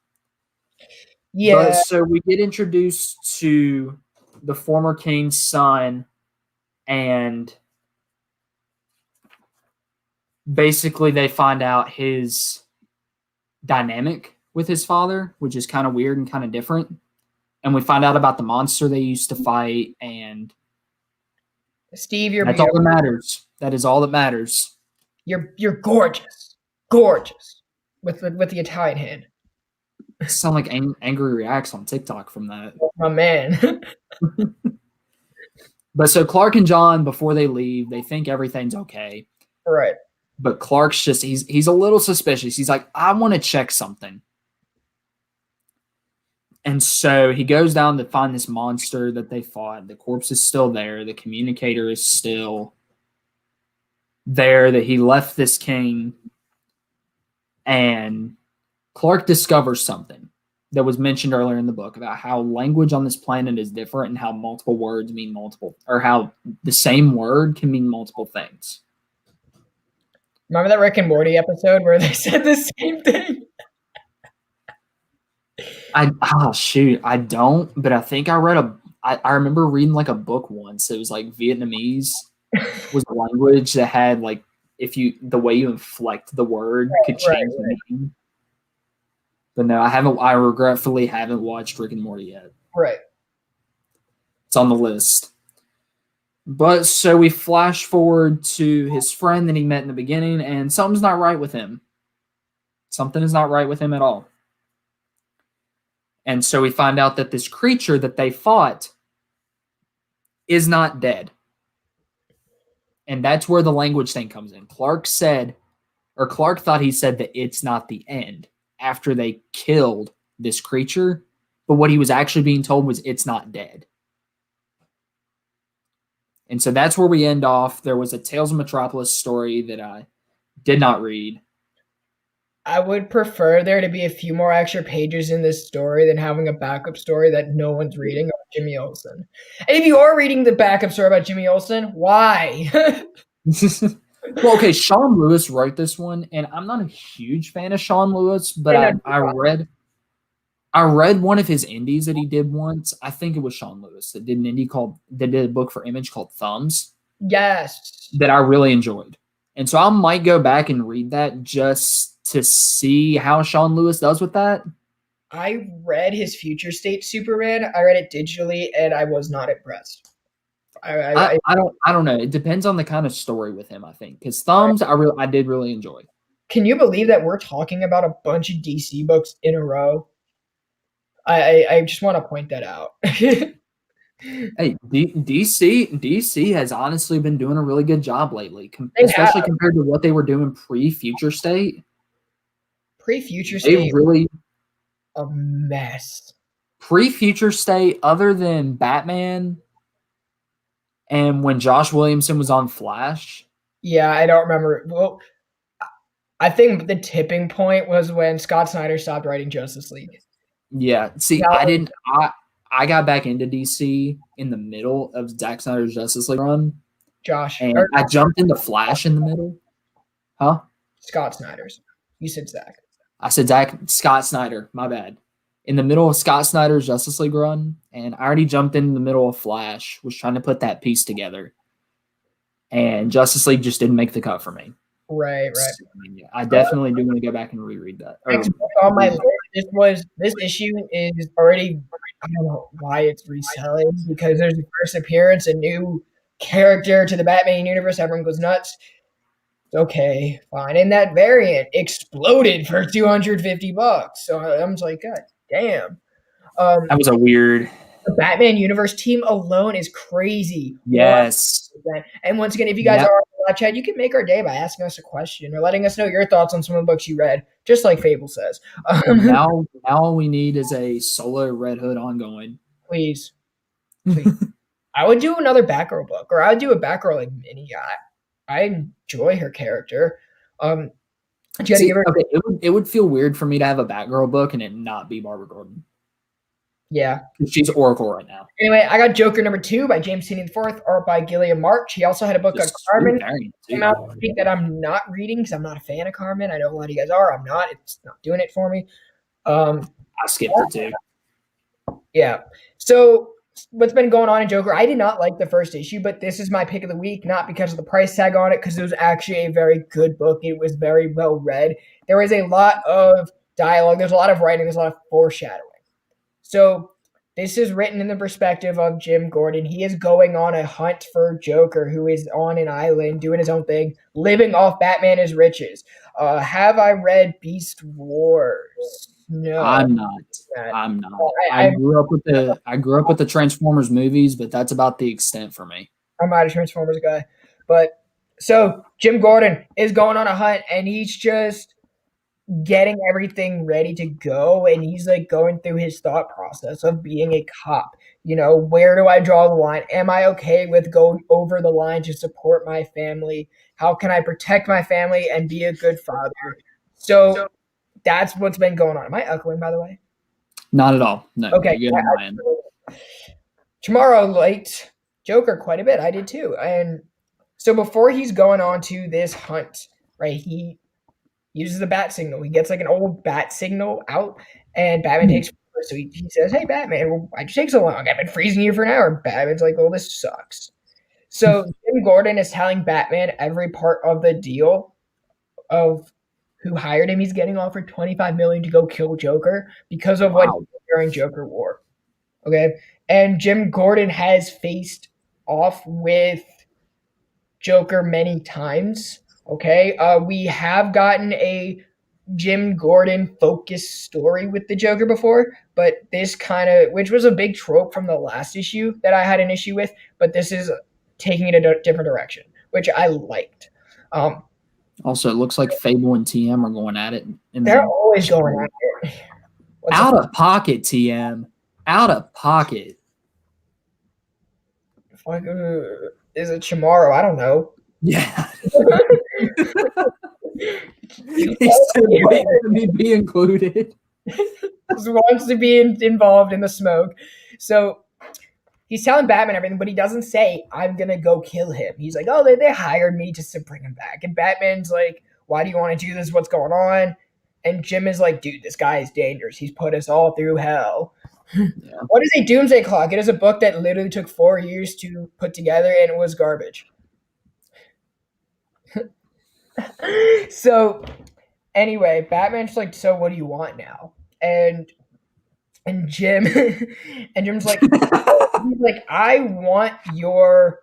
Yeah. But so we get introduced to the former king's son, and basically they find out his dynamic with his father, which is kind of weird and kind of different. And we find out about the monster they used to fight, and Steve, you're that's beautiful. all that matters. That is all that matters. You're gorgeous. Gorgeous. With the Italian hand. Sound like Angry Reacts on TikTok from that. My man. But so Clark and John, before they leave, they think everything's okay. Right. But Clark's just, he's a little suspicious. He's like, I want to check something. And so he goes down to find this monster that they fought. The corpse is still there. The communicator is still there, that he left this king. And Clark discovers something that was mentioned earlier in the book about how language on this planet is different and how multiple words mean multiple, or how the same word can mean multiple things. Remember that Rick and Morty episode where they said the same thing? I don't, but I think I remember reading like a book once. It was like Vietnamese was a language that had like, the way you inflect the word could change the meaning. But no, I regretfully haven't watched Rick and Morty yet. Right. It's on the list. But so we flash forward to his friend that he met in the beginning, and something's not right with him. Something is not right with him at all. And so we find out that this creature that they fought is not dead. And that's where the language thing comes in. Clark thought he said that it's not the end after they killed this creature. But what he was actually being told was it's not dead. And so that's where we end off. There was a Tales of Metropolis story that I did not read. I would prefer there to be a few more extra pages in this story than having a backup story that no one's reading about Jimmy Olsen. And if you are reading the backup story about Jimmy Olsen, why? Well, okay, Sean Lewis wrote this one, and I'm not a huge fan of Sean Lewis, but I read one of his indies that he did once. I think it was Sean Lewis that did an indie that did a book for Image called Thumbs. Yes. That I really enjoyed. And so I might go back and read that just to see how Sean Lewis does with that. I read his Future State Superman. I read it digitally, and I was not impressed. I don't know. It depends on the kind of story with him, I think. Because Thumbs, I did really enjoy. Can you believe that we're talking about a bunch of DC books in a row? I just want to point that out. Hey, DC has honestly been doing a really good job lately, especially compared to what they were doing pre-Future State. Pre-Future State, really a mess. Pre-Future State, other than Batman, and when Josh Williamson was on Flash. Yeah, I don't remember. Well, I think the tipping point was when Scott Snyder stopped writing Justice League. Yeah, see, I got back into DC in the middle of Zack Snyder's Justice League run. And I jumped into Flash in the middle. Huh? Scott Snyder's. You said Zack. I said Scott Snyder. My bad. In the middle of Scott Snyder's Justice League run, and I already jumped in the middle of Flash, was trying to put that piece together. And Justice League just didn't make the cut for me. Right. So, yeah, I definitely do want to go back and reread that. Next book on my list, this issue is already, I don't know why it's reselling, because there's a first appearance, a new character to the Batman universe, everyone goes nuts. Okay, fine. And that variant exploded for $250. So I'm just like, God damn. That was a weird. The Batman universe team alone is crazy. Yes. 100%. And once again, if you guys Now, are on the live chat, you can make our day by asking us a question or letting us know your thoughts on some of the books you read, just like Fable says. now all we need is a solo Red Hood ongoing. Please, please. I would do another Batgirl book, or I would do a Batgirl like mini. I enjoy her character. But you got to See, give her. okay, it would feel weird for me to have a Batgirl book and it not be Barbara Gordon. Yeah. She's Oracle right now. Anyway, I got Joker #2 by James Tynion IV, art by Gilliam March. He also had a book on Carmen. Came out this week that I'm not reading because I'm not a fan of Carmen. I know a lot of you guys are. I'm not. It's not doing it for me. I skipped it too. Yeah. So what's been going on in Joker? I did not like the first issue, but this is my pick of the week, not because of the price tag on it, because it was actually a very good book. It was very well read. There was a lot of dialogue. There's a lot of writing. There's a lot of foreshadowing. So this is written in the perspective of Jim Gordon. He is going on a hunt for Joker, who is on an island doing his own thing, living off Batman as riches. Have I read Beast Wars? No, I'm not. I'm not. I grew up with the Transformers movies, but that's about the extent for me. I'm not a Transformers guy. But so Jim Gordon is going on a hunt, and he's just getting everything ready to go, and he's like going through his thought process of being a cop. You know, where do I draw the line? Am I okay with going over the line to support my family? How can I protect my family and be a good father? So that's what's been going on. Am I echoing, by the way? Not at all. No. Okay. Tomorrow liked Joker quite a bit. I did too. And so before he's going on to this hunt, right, he uses the bat signal. He gets like an old bat signal out, and Batman takes forever. So he says, "Hey, Batman, why'd you take so long? I've been freezing you for an hour." Batman's like, "Oh, this sucks." So Jim Gordon is telling Batman every part of the deal of who hired him. He's getting offered $25 million to go kill Joker because of what he did during Joker War. Okay, and Jim Gordon has faced off with Joker many times. Okay, we have gotten a Jim Gordon focused story with the Joker before, but this kind of, which was a big trope from the last issue that I had an issue with, but this is taking it a different direction, which I liked. Also, it looks like Fable and TM are going at it. They're always going at it. Out of pocket, TM. Out of pocket. Is it tomorrow? I don't know. Yeah. He said, wait, let me be included. Just wants to be involved in the smoke. So he's telling Batman everything, but he doesn't say, "I'm going to go kill him." He's like, "Oh, they hired me just to bring him back." And Batman's like, "Why do you want to do this? What's going on?" And Jim is like, "Dude, this guy is dangerous. He's put us all through hell." Yeah. What is a Doomsday Clock? It is a book that literally took 4 years to put together, and it was garbage. So anyway, Batman's like, "So what do you want now?" And Jim's like, he's like, "I want your."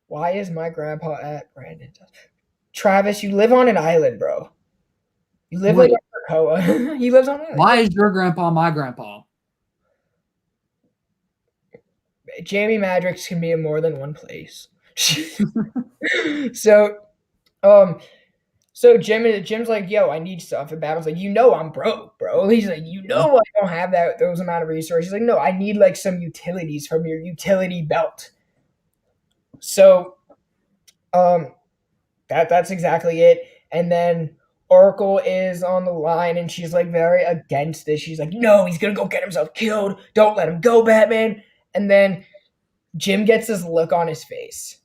Why is my grandpa at Brandon? Travis, you live on an island, bro. You live like Krakoa. He lives on an island. Why is your grandpa my grandpa? Jamie Madrox can be in more than one place. So Jim's like, "Yo, I need stuff." And Batman's like, "I'm broke, bro." He's like, I don't have those amount of resources." He's like, "No, I need like some utilities from your utility belt." So that's exactly it. And then Oracle is on the line, and she's like very against this. She's like, "No, he's gonna go get himself killed. Don't let him go, Batman." And then Jim gets this look on his face,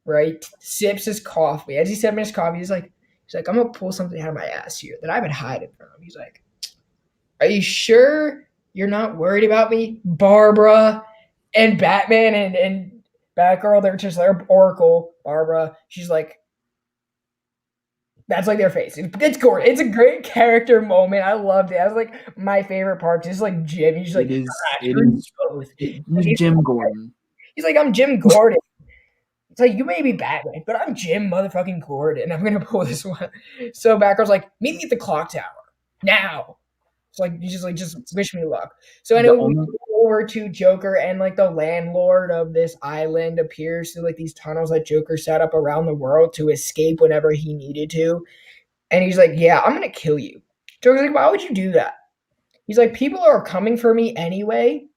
right? Sips his coffee. As he's sipping his coffee, he's like, "I'm gonna pull something out of my ass here that I've been hiding from him." He's like, "Are you sure you're not worried about me, Barbara?" And Batman and Batgirl, they're Oracle, Barbara. She's like, that's like their face. It's gorgeous. It's a great character moment. I loved it. That was like my favorite part. Just like Jim. He's like, it is Jim Gordon. He's like, "I'm Jim Gordon." It's like, "You may be Batman, but I'm Jim motherfucking Gordon. I'm gonna pull this one." So Batgirl's like, "Meet me at the clock tower now." It's like just wish me luck. So The anyway, we only go over to Joker, and like the landlord of this island appears through like these tunnels that Joker set up around the world to escape whenever he needed to. And he's like, "Yeah, I'm gonna kill you." Joker's like, "Why would you do that?" He's like, "People are coming for me anyway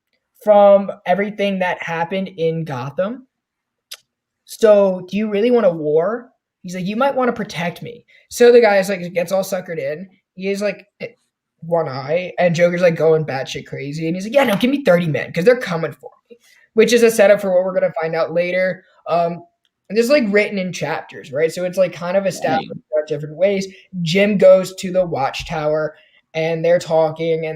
from everything that happened in Gotham. So do you really want a war?" He's like, "You might want to protect me." So the guy's like, gets all suckered in. He is like one eye, and Joker's like going batshit crazy. And he's like, "Yeah, no, give me 30 men because they're coming for me," which is a setup for what we're going to find out later. And this is like written in chapters, right? So it's like kind of established dang. in different ways. Jim goes to the watchtower and they're talking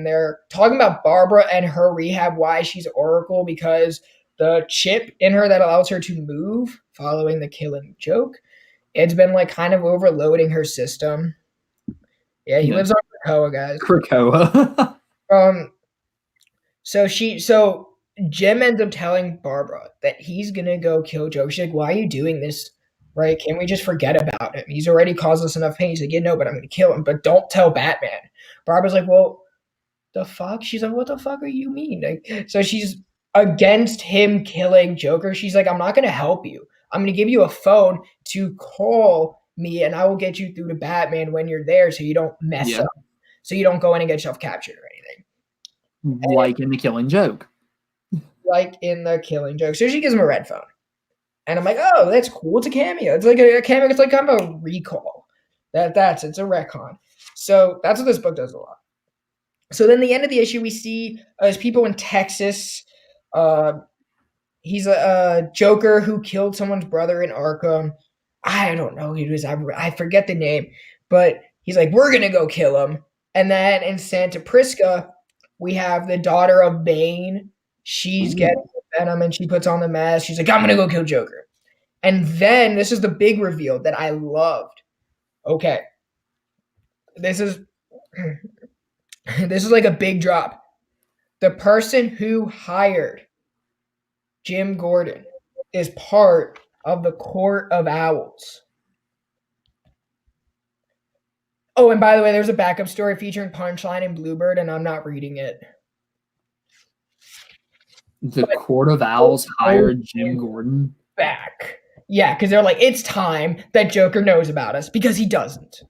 about Barbara and her rehab, why she's Oracle, because the chip in her that allows her to move following the killing joke, it's been like kind of overloading her system. Yeah, he Yeah. lives on Krakoa, guys. Krakoa. Um, so Jim ends up telling Barbara that he's gonna go kill Joe. She's like, "Why are you doing this? Right? Can't we just forget about him? He's already caused us enough pain." He's like, "Yeah, no, but I'm gonna kill him. But don't tell Batman." Barbara's like, "Well, the fuck?" She's like, "What the fuck are you mean?" Like, so she's against him killing Joker. She's like, "I'm not gonna help you. I'm gonna give you a phone to call me, and I will get you through to Batman when you're there, so you don't mess Yeah. up, so you don't go in and get yourself captured or anything." Like in the Killing Joke. Like in the Killing Joke. So she gives him a red phone. And I'm like, "Oh, that's cool. It's a cameo. It's like a cameo. It's like kind of a recall. It's a retcon." So that's what this book does a lot. So then the end of the issue, we see there's people in Texas. Uh, he's a Joker who killed someone's brother in Arkham. I don't know who it is. I forget the name, but he's like, "We're gonna go kill him." And then in Santa Prisca, we have the daughter of Bane. She's Ooh. getting Venom, and she puts on the mask. She's like, "I'm gonna go kill Joker." And then this is the big reveal that I loved. Okay, this is this is like a big drop. The person who hired Jim Gordon is part of the Court of Owls. Oh, and by the way, there's a backup story featuring Punchline and Bluebird, and I'm not reading it. The But Court of Owls hired Jim Gordon. back. Yeah, because they're like, it's time that Joker knows about us because he doesn't.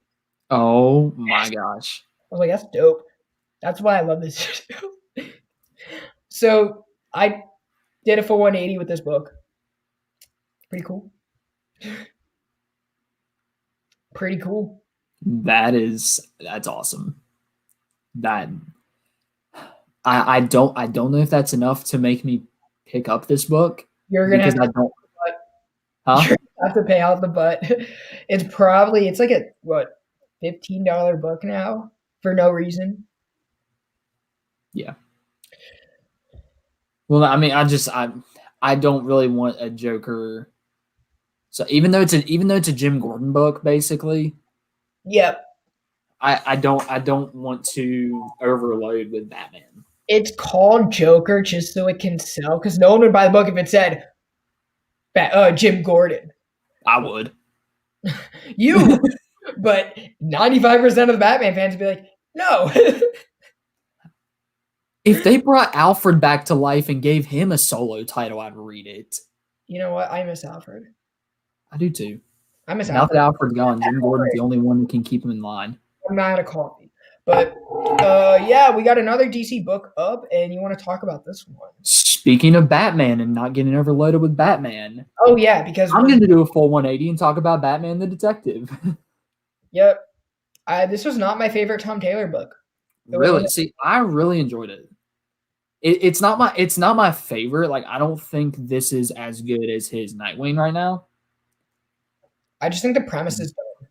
Oh my gosh. I was like, that's dope. That's why I love this show. So I did a full 180 with this book. Pretty cool. Pretty cool. That's awesome. That I don't know if that's enough to make me pick up this book You're gonna have because to, I don't huh? you're gonna have to pay out the butt. It's like a what $15 book now for no reason. Yeah. Well, I mean, I don't really want a Joker. So even though it's a Jim Gordon book, basically, Yep. I don't want to overload with Batman. It's called Joker just so it can sell because no one would buy the book if it said Jim Gordon. I would. You, but 95% of the Batman fans would be like, no. If they brought Alfred back to life and gave him a solo title, I'd read it. You know what? I miss Alfred. I do too. I miss Now that Alfred. Alfred's gone, Jim Gordon's the only one that can keep him in line. I'm not out of coffee. But yeah, we got another DC book up, and you want to talk about this one? Speaking of Batman and not getting overloaded with Batman, Oh yeah, because I'm going to do a full 180 and talk about Batman the Detective. Yep, this was not my favorite Tom Taylor book. Really? See, I really enjoyed it. It's not my favorite. Like, I don't think this is as good as his Nightwing right now. I just think the premise is dope.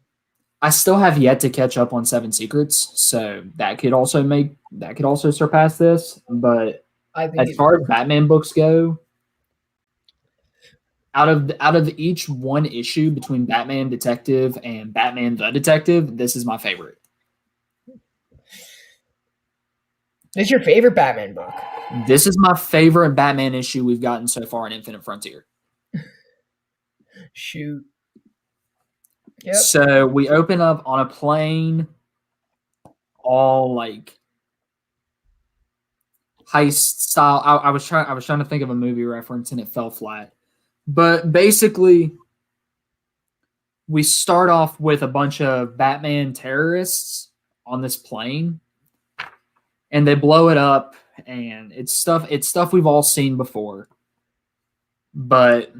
I still have yet to catch up on Seven Secrets, so that could also surpass this. But I think as far as Batman books go, out of each one issue between Batman Detective and Batman the Detective, this is my favorite. This is your favorite Batman book. This is my favorite Batman issue we've gotten so far in Infinite Frontier. Shoot. Yep. So we open up on a plane, all like heist style. I was trying to think of a movie reference and it fell flat. But basically, we start off with a bunch of Batman terrorists on this plane, and they blow it up, and it's stuff we've all seen before. But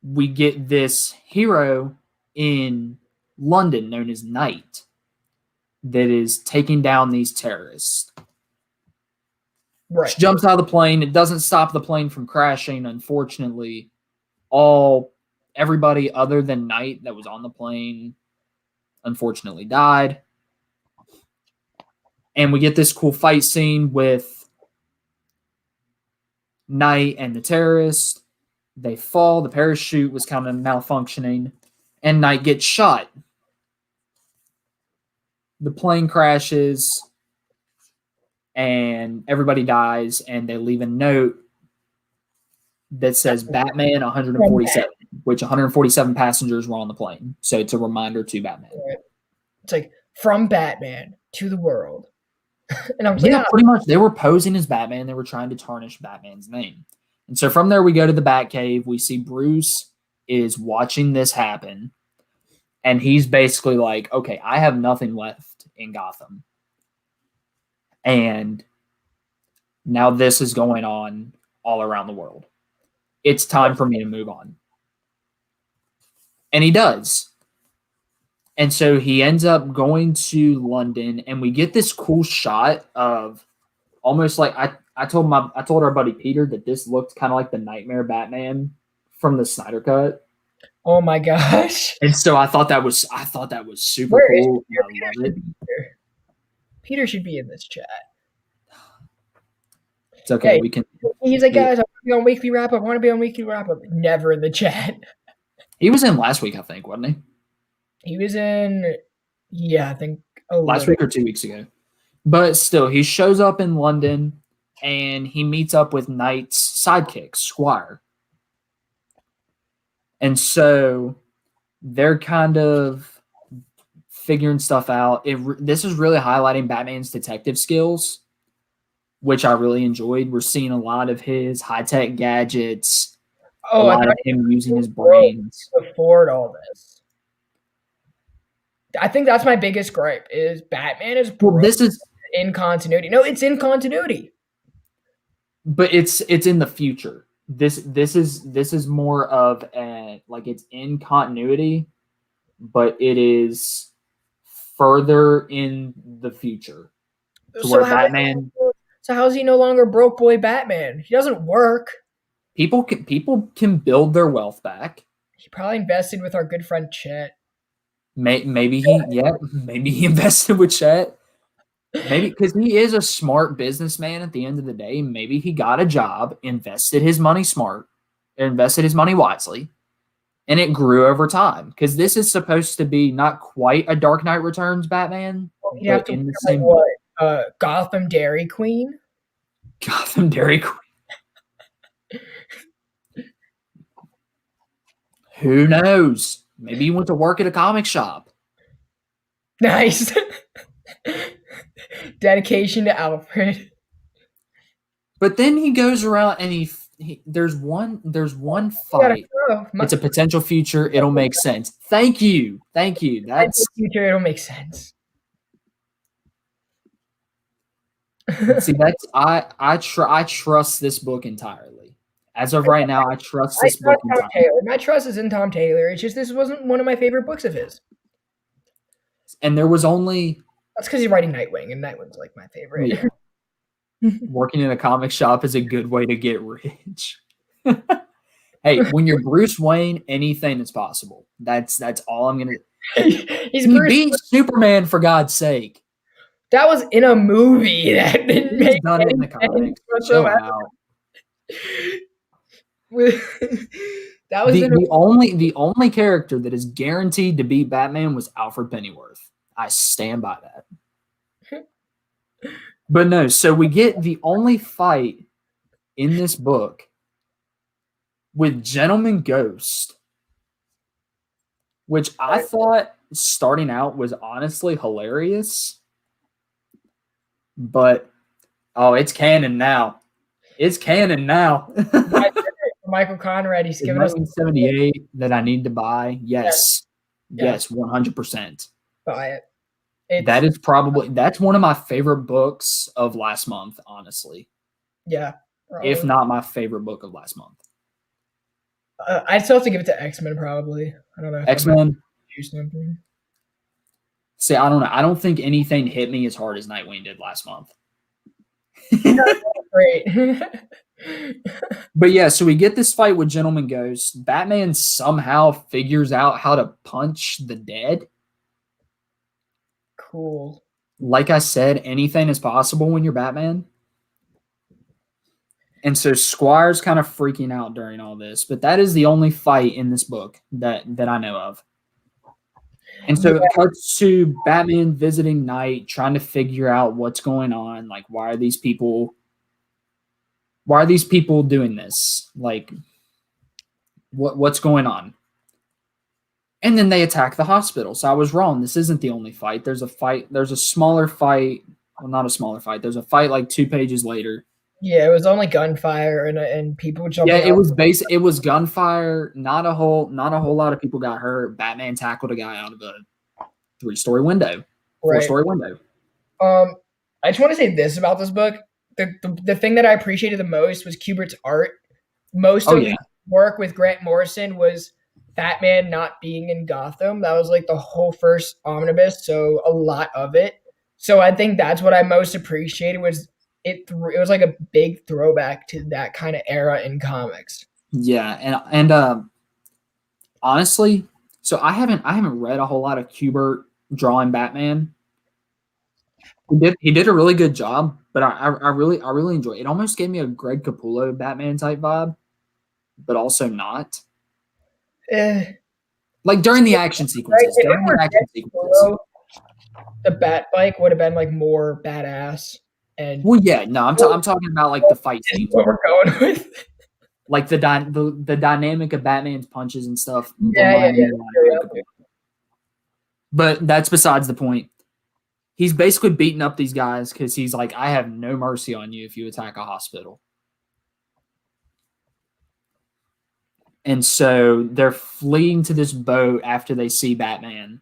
we get this hero in London known as Knight that is taking down these terrorists. Right. She jumps out of the plane. It doesn't stop the plane from crashing, unfortunately. Everybody other than Knight that was on the plane unfortunately died. And we get this cool fight scene with Knight and the terrorist. They fall. The parachute was kind of malfunctioning, and Knight gets shot. The plane crashes, and everybody dies, and they leave a note that says Batman 147, which 147 passengers were on the plane. So it's a reminder to Batman. It's like, from Batman to the world. And I'm yeah, pretty much. They were posing as Batman. They were trying to tarnish Batman's name. And so from there, we go to the Batcave. We see Bruce is watching this happen. And he's basically like, okay, I have nothing left in Gotham. And now this is going on all around the world. It's time for me to move on. And he does. And so he ends up going to London, and we get this cool shot of almost like I told our buddy Peter that this looked kind of like the Nightmare Batman from the Snyder Cut. Oh my gosh! And so I thought that was super cool. I love it. Peter should be in this chat. It's okay. We can. He's like, guys, I want to be on Weekly Wrap Up. I want to be on Weekly Wrap Up. Never in the chat. He was in last week, I think, wasn't he? He was in, I think last week or 2 weeks ago. But still, he shows up in London and he meets up with Knight's sidekick, Squire. And so they're kind of figuring stuff out. This is really highlighting Batman's detective skills, which I really enjoyed. We're seeing a lot of his high-tech gadgets, a lot of him using his brains. Afford all this. I think that's my biggest gripe is Batman is in continuity. No, it's in continuity. But it's in the future. This is more of it's in continuity, but it is further in the future. So how is he no longer broke boy Batman? He doesn't work. People can build their wealth back. He probably invested with our good friend Chet. Maybe he invested with Chet. Maybe because he is a smart businessman at the end of the day. Maybe he got a job, invested his money wisely, and it grew over time. Because this is supposed to be not quite a Dark Knight Returns Batman. You have to Gotham Dairy Queen. Gotham Dairy Queen. Who knows? Maybe he went to work at a comic shop. Nice. Dedication to Alfred. But then he goes around and there's one fight. It's a potential future. It'll make sense. Thank you. That's future. It'll make sense. See, that's I trust this book entirely. As of right now, I trust this book entirely. My trust is in Tom Taylor. It's just this wasn't one of my favorite books of his. And there was only... That's because he's writing Nightwing, and Nightwing's like my favorite. Yeah. Working in a comic shop is a good way to get rich. Hey, when you're Bruce Wayne, anything is possible. That's all I'm gonna... He beat Superman, for God's sake. That was in a movie. That didn't make done it in the comics. Chill out. That was the only character that is guaranteed to beat Batman was Alfred Pennyworth. I stand by that. But no, so we get the only fight in this book with Gentleman Ghost, which I thought starting out was honestly hilarious. But Oh, it's canon now. It's canon now. Michael Conrad, he's In giving us 1978 that I need to buy. Yes. yeah, Yes, 100%. buy it. That's one of my favorite books of last month, honestly. Yeah, If probably. not my favorite book of last month. I'd still have to give it to X-Men probably. I don't know if X-Men. do something. See, I don't know. I don't think anything hit me as hard as Nightwing did last month. Great. But yeah, so we get this fight with Gentleman Ghost. Batman somehow figures out how to punch the dead. Cool. Like I said, anything is possible when you're Batman. And so Squire's kind of freaking out during all this, but that is the only fight in this book that I know of. And so it cuts to Batman visiting Knight, trying to figure out what's going on. Like, why are these people doing this? Like, what's going on? And then they attack the hospital. So I was wrong. This isn't the only fight. There's a fight. There's a smaller fight. Well, not a smaller fight. There's a fight like 2 pages later. Yeah, it was only gunfire and people jumping. Yeah, it was gunfire. Not a whole lot of people got hurt. Batman tackled a guy out of a 3-story window. 4-story window. I just want to say this about this book. The thing that I appreciated the most was Kubert's art. Most of the work with Grant Morrison was Batman not being in Gotham. That was like the whole first omnibus, so a lot of it. So I think that's what I most appreciated was it was like a big throwback to that kind of era in comics. Yeah, and honestly, so I haven't read a whole lot of Kubert drawing Batman. He did a really good job, but I really enjoy it. It almost gave me a Greg Capullo Batman type vibe, but also not. Like during the action sequences. The Bat Bike would have been like more badass. And well, yeah, no, I'm talking about like the fight scenes. What we're going with, like the dynamic of Batman's punches and stuff. Yeah. But that's besides the point. He's basically beating up these guys because he's like, I have no mercy on you if you attack a hospital. And so they're fleeing to this boat after they see Batman.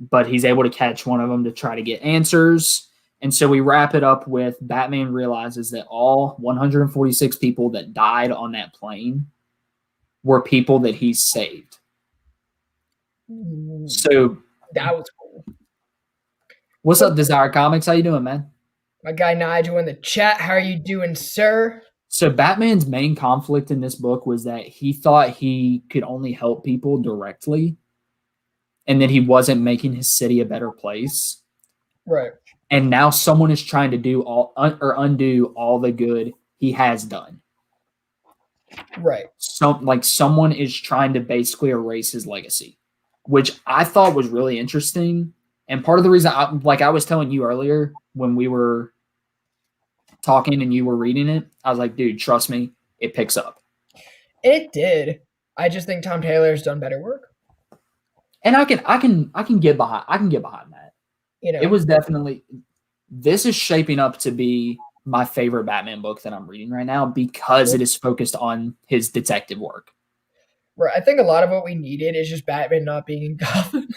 But he's able to catch one of them to try to get answers. And so we wrap it up with Batman realizes that all 146 people that died on that plane were people that he saved. So that was cool. What's up, Desire Comics? How you doing, man? My guy Nigel in the chat. How are you doing, sir? So Batman's main conflict in this book was that he thought he could only help people directly and that he wasn't making his city a better place. Right. And now someone is trying to do undo all the good he has done. Right. Someone is trying to basically erase his legacy, which I thought was really interesting. And part of the reason, I was telling you earlier when we were talking and you were reading it, I was like, dude, trust me, it picks up. It did. I just think Tom Taylor's done better work. And I can get behind that. You know, it was definitely, this is shaping up to be my favorite Batman book that I'm reading right now because it is focused on his detective work. Right. I think a lot of what we needed is just Batman not being in Gotham.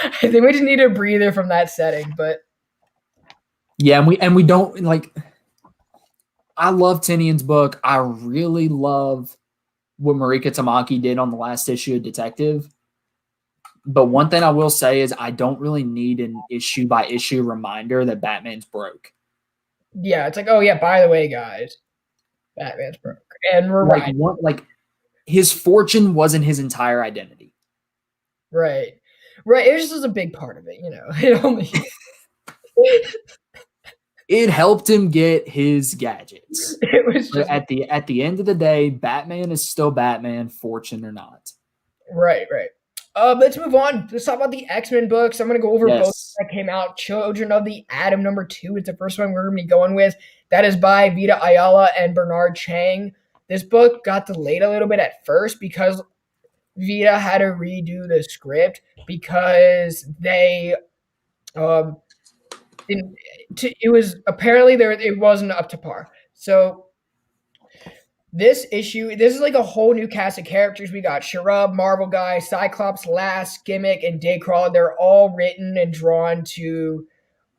I think we just need a breather from that setting, but yeah, and we don't like. I love Tinian's book. I really love what Marika Tamaki did on the last issue of Detective. But one thing I will say is I don't really need an issue by issue reminder that Batman's broke. Yeah, it's like, oh yeah, by the way, guys, Batman's broke, and we're right. His fortune wasn't his entire identity. Right. It just was a big part of it, you know. It only it helped him get his gadgets. It was just, at the end of the day, Batman is still Batman, fortune or not. Right. Let's move on. Let's talk about the X-Men books. I'm going to go over both that came out. Children of the Atom #2 is the first one we're going to be going with. That is by Vita Ayala and Bernard Chang. This book got delayed a little bit at first because Vita had to redo the script because they didn't. it was apparently there it wasn't up to par. So this is like a whole new cast of characters. We got Sharub, Marvel Guy, Cyclops, Lass, Gimmick, and Daycrawler. They're all written and drawn to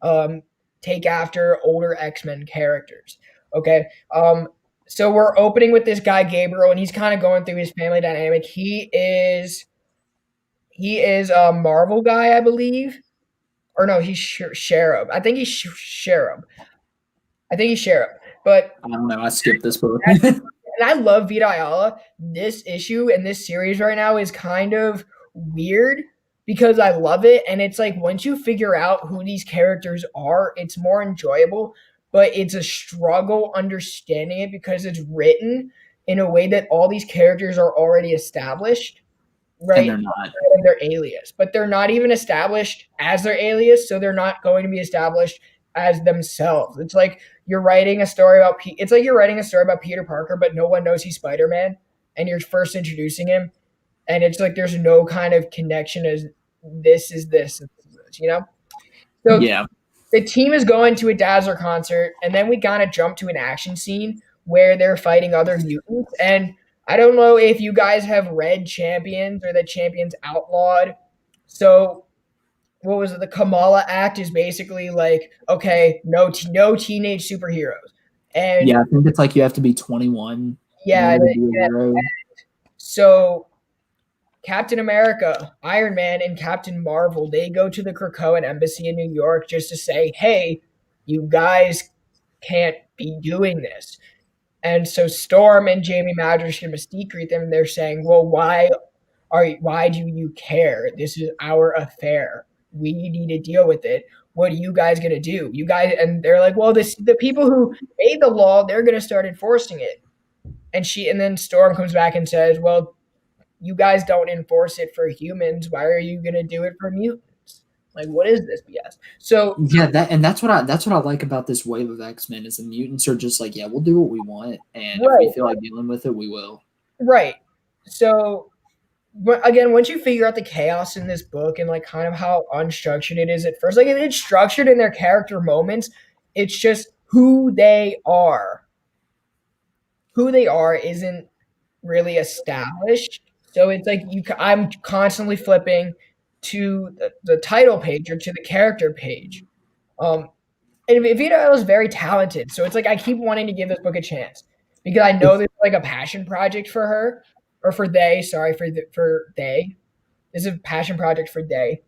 um, take after older X-Men characters. Okay. So we're opening with this guy Gabriel, and he's kind of going through his family dynamic. He is a Marvel guy, I believe, or no, he's Cherub. I think he's Cherub. I think he's Cherub. But I don't know. I skipped this book. and I love Vita Ayala. This issue and this series right now is kind of weird because I love it. And it's like once you figure out who these characters are, it's more enjoyable. But it's a struggle understanding it because it's written in a way that all these characters are already established, And right? they're not. Their alias, but they're not even established as their alias, so they're not going to be established as themselves. It's like you're writing a story about it's like you're writing a story about Peter Parker, but no one knows he's Spider-Man, and you're first introducing him, and it's like there's no kind of connection as this is this, you know. So Yeah. the team is going to a Dazzler concert, and then we kind of jump to an action scene where they're fighting other mutants. And I don't know if you guys have read Champions or the Champions Outlawed. So what was it? The Kamala Act is basically like, okay, no teenage superheroes, and Yeah. I think it's like you have to be 21 in yeah, order to be a yeah. hero. So Captain America, Iron Man, and Captain Marvel, they go to the Krakoan embassy in New York just to say, hey, you guys can't be doing this. And so Storm and Jamie Madrox and Mystique greet them, and they're saying, well, why do you care? This is our affair. We need to deal with it. What are you guys gonna do? You guys, and they're like, well, the people who made the law, they're gonna start enforcing it. And then Storm comes back and says, well, you guys don't enforce it for humans. Why are you gonna do it for mutants? Like, what is this BS? So Yeah, that's what I like about this wave of X-Men is the mutants are just like, yeah, we'll do what we want, and if we right, feel like dealing with it, we will. right. So but again, once you figure out the chaos in this book and like kind of how unstructured it is at first, like it's structured in their character moments, it's just who they are. Who they are isn't really established. So it's like I'm constantly flipping to the title page or to the character page. Um, and Vita is very talented, so it's like I keep wanting to give this book a chance because I know It's, this is like a passion project for her or for they. Sorry for they. This is a passion project for Day.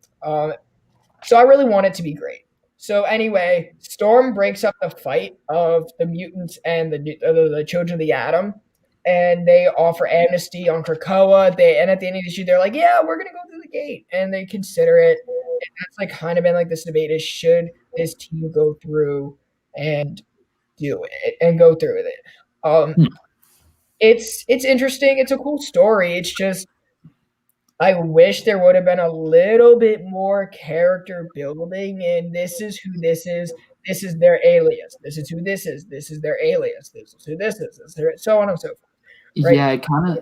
So I really want it to be great. So anyway, Storm breaks up the fight of the mutants and the children of the Atom, and they offer amnesty on Krakoa. And at the end of the issue, they're like, "Yeah, we're gonna go through the gate," and they consider it. And that's like kind of been like this debate: is should this team go through and do it and go through with it? Um, hmm. it's interesting. It's a cool story. It's just I wish there would have been a little bit more character building, and this is who this is. This is their alias. This is who this is. This is their alias. This is who this is. So on and so forth. Right? Yeah,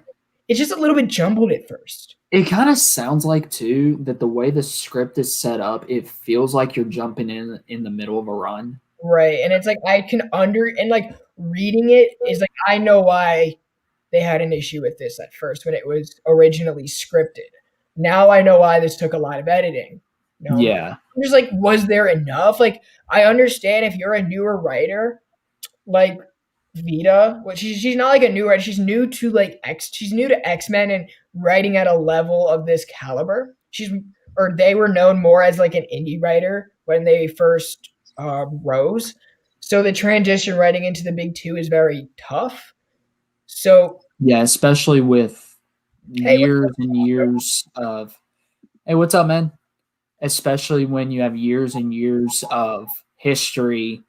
It's just a little bit jumbled at first. it kind of sounds like too that the way the script is set up, it feels like you're jumping in the middle of a run. Right. And it's like I can and like reading it is like I know why they had an issue with this at first when it was originally scripted. Now I know why this took a lot of editing. You know, Yeah, I'm just like, was there enough? Like, I understand if you're a newer writer, like Vita, which she's not like a new writer. She's new to she's new to X-Men and writing at a level of this caliber. Or they were known more as like an indie writer when they first rose. So the transition writing into the big two is very tough. So yeah, especially with hey, years and years of, hey, what's up, man? Especially when you have years and years of history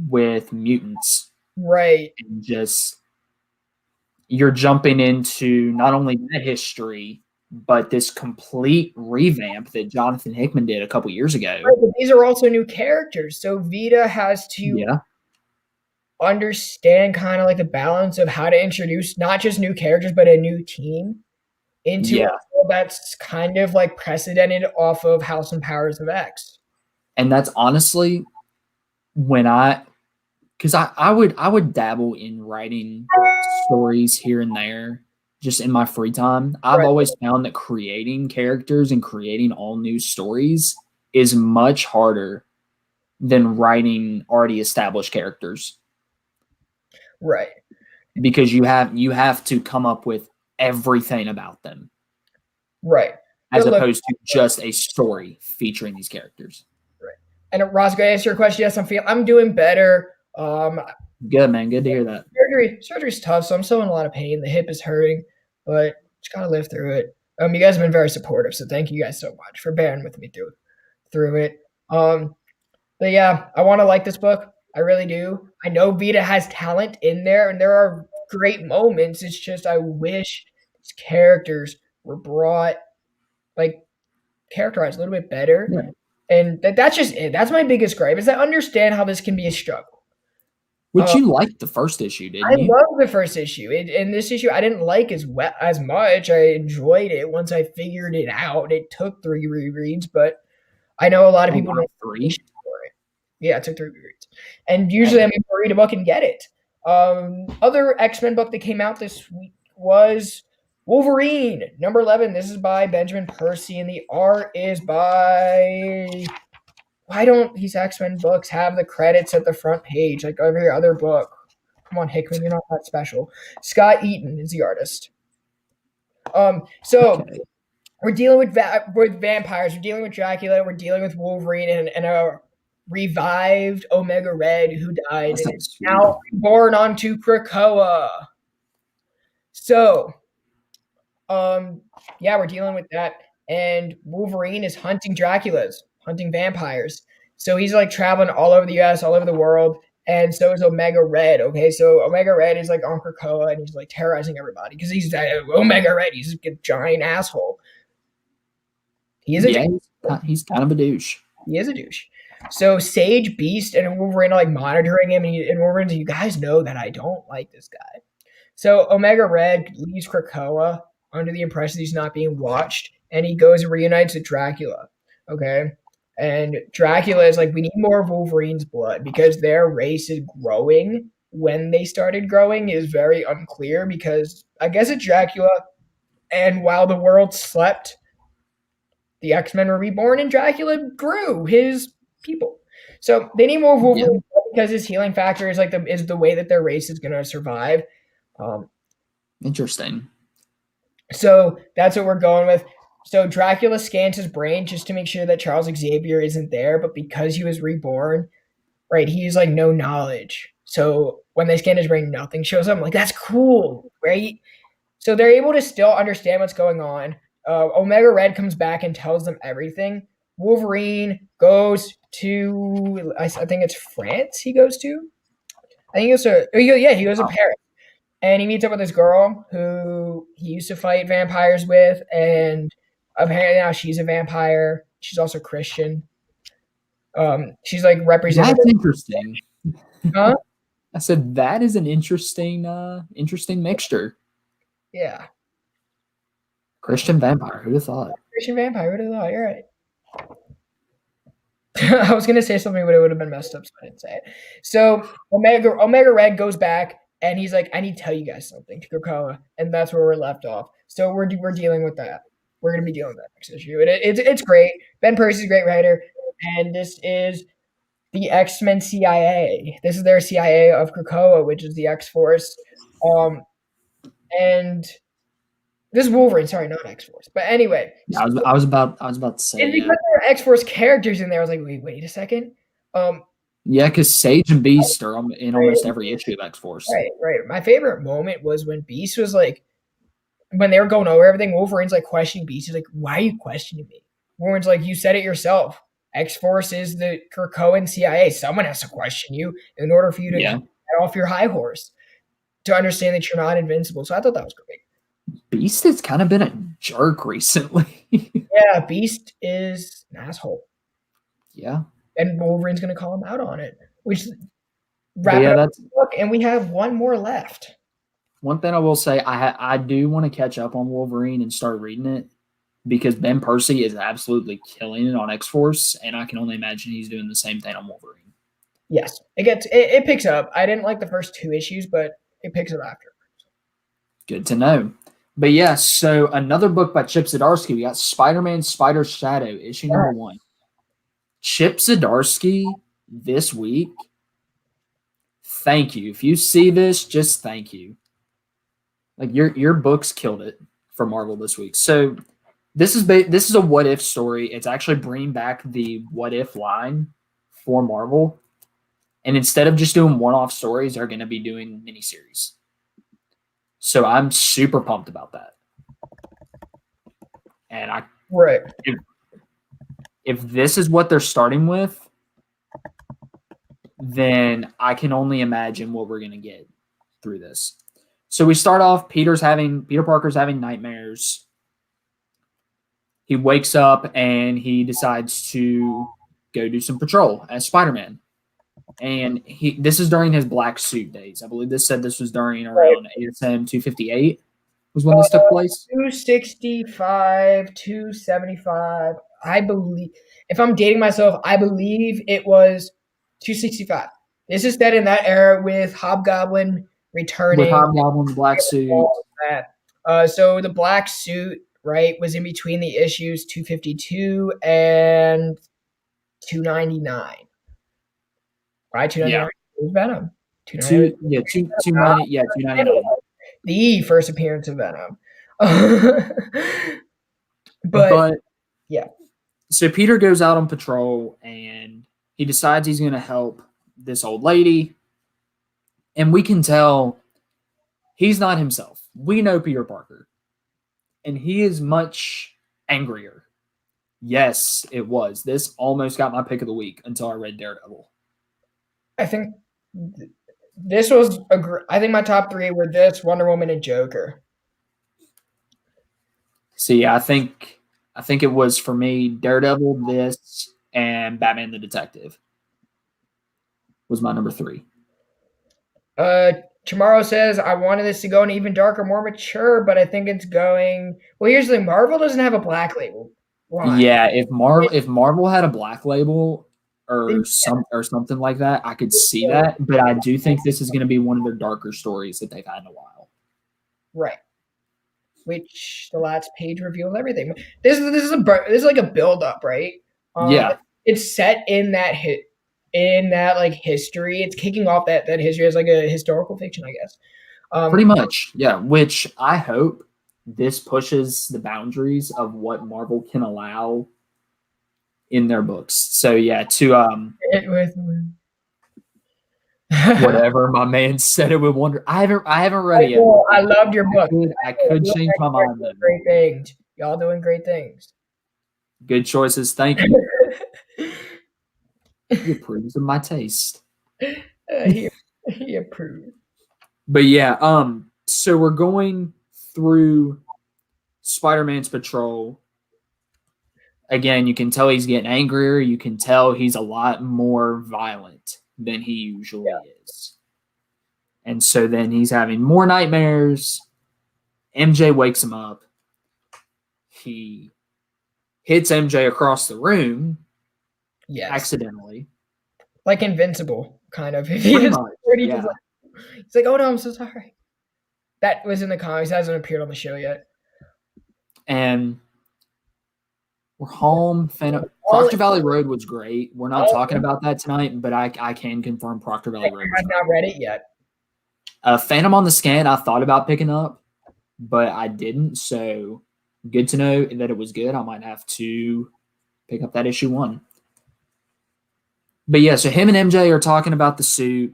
with mutants right, and just you're jumping into not only that history but this complete revamp that Jonathan Hickman did a couple years ago. right, but these are also new characters. So Vita has to Yeah, understand kind of like the balance of how to introduce not just new characters but a new team into a yeah, world that's kind of like precedented off of House and Powers of X. and that's honestly because I would dabble in writing stories here and there just in my free time. I've always found that creating characters and creating all new stories is much harder than writing already established characters. Right. Because you have to come up with everything about them. Right. As opposed to just a story featuring these characters. Right. And Ross, go answer your question. Yes, I'm doing better. Good, man. Good to hear that. Surgery's tough, so I'm still in a lot of pain. The hip is hurting, but just gotta live through it. You guys have been very supportive, so thank you guys so much for bearing with me through it. But yeah, I want to like this book. I really do. I know Vita has talent in there, and there are great moments. It's just I wish these characters were brought, like, characterized a little bit better. Yeah. And that's just it. That's my biggest gripe, is I understand how this can be a struggle. Which you liked the first issue, didn't you? I love the first issue. In this issue, I didn't like as much. I enjoyed it once I figured it out. It took 3 rereads, but I know a lot of people don't 3. For it. Yeah, it took 3 rereads. And usually I'm able to read a book and get it. Other X-Men book that came out this week was Wolverine, number 11. This is by Benjamin Percy, and the art is by... Why don't these X-Men books have the credits at the front page like every other book? Come on, Hickman, you're not that special. Scott Eaton is the artist. We're dealing with vampires. We're dealing with Dracula. We're dealing with Wolverine and a revived Omega Red who died and is now born onto Krakoa. So, we're dealing with that. And Wolverine is hunting hunting vampires. So he's like traveling all over the US, all over the world. And so is Omega Red. Okay, so Omega Red is like on Krakoa and he's like terrorizing everybody because he's Omega Red. He's a giant asshole. He's kind of a douche. He is a douche. So Sage, Beast, and Wolverine are like monitoring him, and Wolverine's like, you guys know that I don't like this guy. So Omega Red leaves Krakoa under the impression he's not being watched, and he goes and reunites with Dracula. Okay? And Dracula is like, we need more of Wolverine's blood because their race is growing. When they started growing is very unclear because I guess it's Dracula, and while the world slept, the X-Men were reborn and Dracula grew his people. So they need more Wolverine because his healing factor is like the way that their race is going to survive. Interesting. So that's what we're going with. So Dracula scans his brain just to make sure that Charles Xavier isn't there, but because he was reborn, right, he's like no knowledge. So when they scan his brain, nothing shows up. I'm like, that's cool, right? So they're able to still understand what's going on. Omega Red comes back and tells them everything. Wolverine goes to, I think it's France he goes to. I think he goes to Paris. And he meets up with this girl who he used to fight vampires with, and apparently now she's a vampire. She's also Christian. She's like represented. That's interesting. Huh? I said that is an interesting mixture. Yeah. Christian vampire. Who'd have thought? Christian vampire. Who'd have thought? You're right. I was gonna say something, but it would have been messed up, so I didn't say it. So Omega Red goes back, and he's like, "I need to tell you guys something," to Krakoa, and that's where we're left off. So we're dealing with that. We're gonna be dealing with that next issue, and it's great. Ben Percy's a great writer, and this is the X-Men CIA. This is their CIA of Krakoa, which is the X-Force, and this is Wolverine. Sorry, not X-Force. But anyway, yeah, I was about to say. And because there are X-Force characters in there, I was like, wait a second. Yeah, because Sage and Beast are in almost every issue of X-Force. Right. My favorite moment was when Beast was like, when they were going over everything, Wolverine's like questioning Beast. He's like, why are you questioning me? Wolverine's like, you said it yourself. X-Force is the Krakoan CIA. Someone has to question you in order for you to get off your high horse to understand that you're not invincible. So I thought that was great. Beast has kind of been a jerk recently. Yeah, Beast is an asshole. Yeah. And Wolverine's going to call him out on it. Which wrap up the book, and we have one more left. One thing I will say, I do want to catch up on Wolverine and start reading it because Ben Percy is absolutely killing it on X-Force, and I can only imagine he's doing the same thing on Wolverine. Yes, it picks up. I didn't like the first 2 issues, but it picks up after. Good to know. But yeah, so another book by Chip Zdarsky. We got Spider-Man Spider Shadow, issue number 1. Chip Zdarsky this week. Thank you. If you see this, just thank you. Like your books killed it for Marvel this week. So this is a what if story. It's actually bringing back the what if line for Marvel, and instead of just doing one-off stories, they're going to be doing miniseries. So I'm super pumped about that. And if this is what they're starting with, then I can only imagine what we're going to get through this. So we start off, Peter Parker's having nightmares. He wakes up and he decides to go do some patrol as Spider-Man. And this is during his black suit days. I believe this said this was during around ASM 258 was when this took place. 265, 275. I believe, if I'm dating myself, I believe it was 265. This is set in that era with Hobgoblin returning. With Hobgoblin, black suit. So the black suit, right, was in between the issues 252 and 299. Right, 299 was Venom. 299. The first appearance of Venom. but yeah. So Peter goes out on patrol and he decides he's going to help this old lady. And we can tell he's not himself. We know Peter Parker. And he is much angrier. Yes, it was. This almost got my pick of the week until I read Daredevil. I think this was I think my top 3 were this, Wonder Woman, and Joker. See, I think it was for me Daredevil, this, and Batman the Detective was my number 3. Tomorrow says I wanted this to go in even darker, more mature, but I think it's going. Well, here's the thing: Marvel doesn't have a black label. Why? Yeah, if Marvel had a black label or something like that, I could see that. But I do think this is going to be one of their darker stories that they've had in a while. Right. Which the last page reveals everything. This is like a build up, right? Yeah. It's set in that like history. It's kicking off that history as like a historical fiction, I guess. Pretty much, yeah. Which I hope this pushes the boundaries of what Marvel can allow in their books. So yeah, to whatever my man said it with wonder. I haven't read it yet. I loved your book. I could change my mind though. Great things. Y'all doing great things. Good choices. Thank you. He approves of my taste. He approves. But yeah, so we're going through Spider-Man's patrol. Again, you can tell he's getting angrier. You can tell he's a lot more violent than he usually is. And so then he's having more nightmares. MJ wakes him up. He hits MJ across the room. Yes. Accidentally. Like Invincible, kind of. Pretty much, yeah. He's like, oh no, I'm so sorry. That was in the comics. It hasn't appeared on the show yet. And we're home. Proctor Valley Road was great. We're not talking about that tonight, but I can confirm Proctor Valley Road. I've not read it yet. Phantom on the Scan, I thought about picking up, but I didn't. So good to know that it was good. I might have to pick up that issue 1. But yeah, so him and MJ are talking about the suit,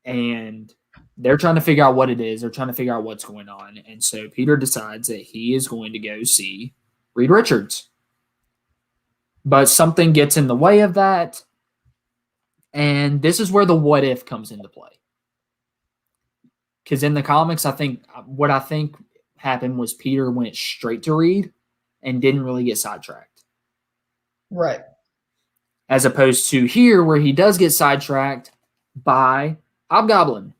and they're trying to figure out what it is. They're trying to figure out what's going on. And so Peter decides that he is going to go see Reed Richards. But something gets in the way of that. And this is where the what if comes into play. Because in the comics, what I think happened was Peter went straight to Reed and didn't really get sidetracked. Right. As opposed to here where he does get sidetracked by Hobgoblin.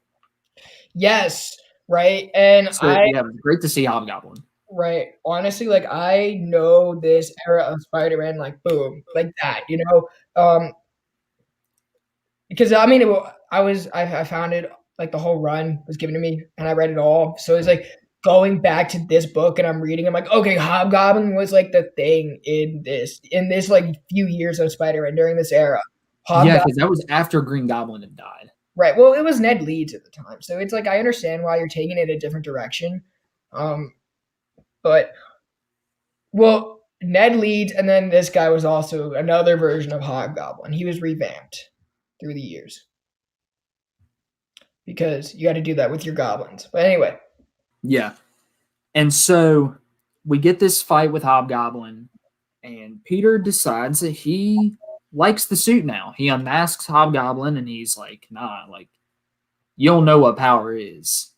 Yes, right. And so, yeah, it was great to see Hobgoblin. Right. Honestly, like I know this era of Spider-Man, like boom, like that, you know. because I mean, I found it like the whole run was given to me, and I read it all. So it's like going back to this book, and I'm reading. I'm like, okay, Hobgoblin was like the thing in this like few years of Spider-Man during this era. Yeah, Hobgoblin, because that was after Green Goblin had died. right? Well, it was Ned Leeds at the time, so it's like I understand why you're taking it a different direction. But well, Ned Leeds, and then this guy was also another version of Hobgoblin. He was revamped through the years because you got to do that with your goblins. But anyway, Yeah. And so we get this fight with Hobgoblin, and Peter decides that he likes the suit now. He unmasks Hobgoblin, and he's like, nah, like, you don't know what power is.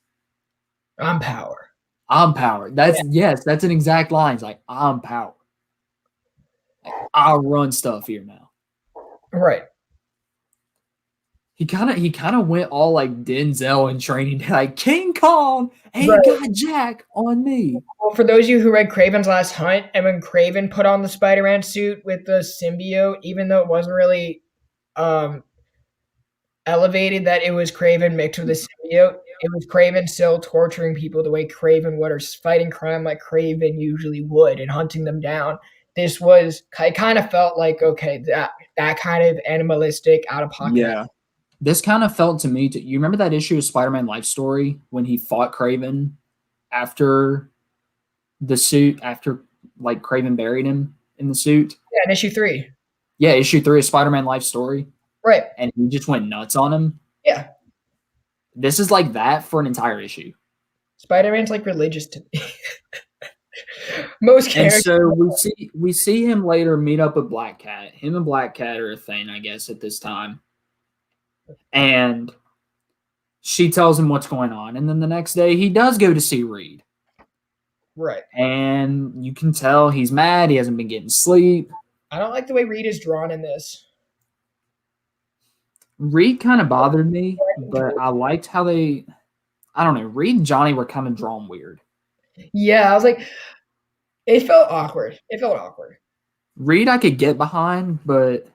I'm power. I'm power. That's yes, that's an exact line. He's like, I'm power. Like, I'll run stuff here now. Right. He kind of went all like Denzel in Training Day, like King Kong ain't Right. got Jack on me. Well, for those of you who read Craven's Last Hunt, and when Craven put on the Spider-Man suit with the symbiote, even though it wasn't really elevated that it was Craven mixed with the symbiote, it was Craven still torturing people the way Craven would, or fighting crime like Craven usually would, and hunting them down. This was, it kind of felt like, okay, that kind of animalistic, out of pocket. Yeah. This kind of felt to me, you remember that issue of Spider-Man Life Story when he fought Craven after the suit, after like Craven buried him in the suit? Yeah, in issue 3. Yeah, issue 3 of Spider-Man Life Story. Right. And he just went nuts on him. Yeah. This is like that for an entire issue. Spider-Man's like religious to me. Most characters. And so we see him later meet up with Black Cat. Him and Black Cat are a thing, I guess, at this time. And she tells him what's going on. And then the next day he does go to see Reed. Right. And you can tell he's mad. He hasn't been getting sleep. I don't like the way Reed is drawn in this. Reed kind of bothered me, but I liked how I don't know, Reed and Johnny were kind of drawn weird. Yeah, I was like, it felt awkward. Reed I could get behind, but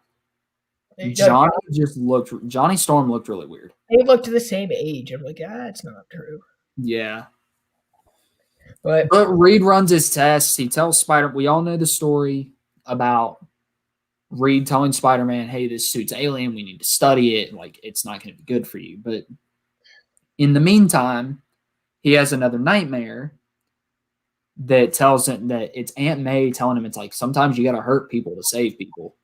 Johnny Storm looked really weird. They looked the same age. I'm like, it's not true. Yeah. But Reed runs his tests. He tells we all know the story about Reed telling Spider-Man, hey, this suit's alien. We need to study it. Like, it's not going to be good for you. But in the meantime, he has another nightmare that tells him that it's Aunt May telling him it's like, sometimes you got to hurt people to save people.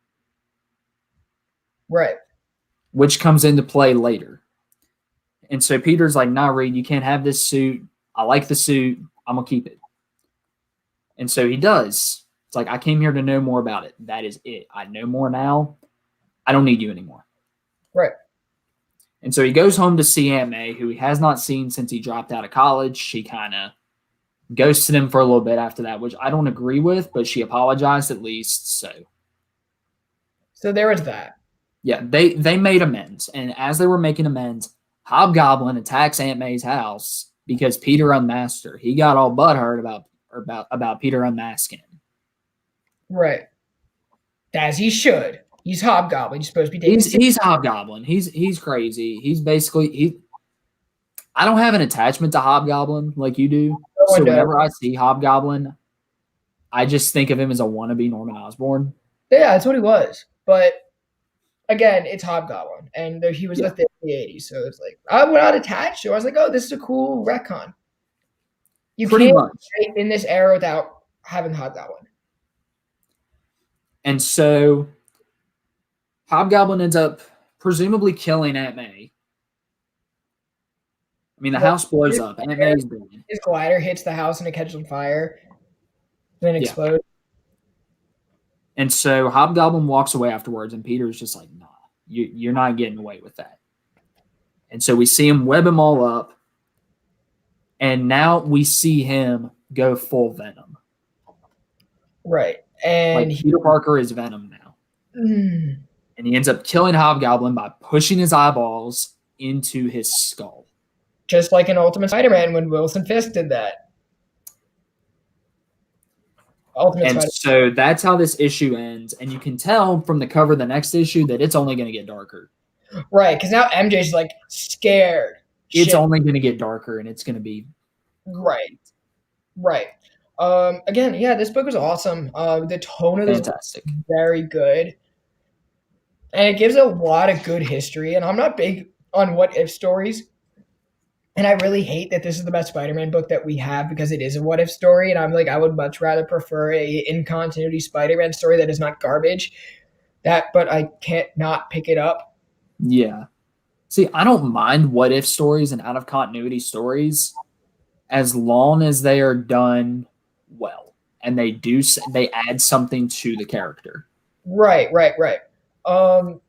Right. Which comes into play later. And so Peter's like, nah, Reed, you can't have this suit. I like the suit. I'm going to keep it. And so he does. It's like, I came here to know more about it. That is it. I know more now. I don't need you anymore. Right. And so he goes home to see Aunt May, who he has not seen since he dropped out of college. She kind of ghosted him for a little bit after that, which I don't agree with, but she apologized at least. So there was that. Yeah, they made amends. And as they were making amends, Hobgoblin attacks Aunt May's house because Peter unmasked her. He got all butthurt about Peter unmasking him. Right. As he should. He's Hobgoblin. He's supposed to be taking He's Hobgoblin. He's crazy. He's basically I don't have an attachment to Hobgoblin like you do. So whenever I see Hobgoblin, I just think of him as a wannabe Norman Osborn. Yeah, that's what he was. But again, it's Hobgoblin, and he was the thing in the 80s. So it's like I'm not attached to. I was like, oh, this is a cool retcon. You Pretty can't much stay in this era without having Hobgoblin. And so Hobgoblin ends up presumably killing Aunt May. I mean, the house blows up. Aunt May's dead. His glider hits the house and it catches on fire, then explodes. And so Hobgoblin walks away afterwards, and Peter's just like, nah, you're not getting away with that. And so we see him web them all up, and now we see him go full Venom. Right. And like Peter Parker is Venom now. And he ends up killing Hobgoblin by pushing his eyeballs into his skull. Just like in Ultimate Spider-Man when Wilson Fisk did that. So that's how this issue ends. And you can tell from the cover of the next issue that it's only going to get darker. Right, because now MJ's like scared. It's Shit. only going to get darker, and it's going to be Right, right. Again, yeah, this book was awesome. The tone of this book fantastic. is very good, and it gives a lot of good history. And I'm not big on what if stories, and I really hate that this is the best Spider-Man book that we have because it is a what if story. And I'm like, I would much rather prefer a in continuity Spider-Man story that is not garbage. But I can't not pick it up. Yeah. See, I don't mind what if stories and out of continuity stories as long as they are done well and they add something to the character. Right, right, right. Um,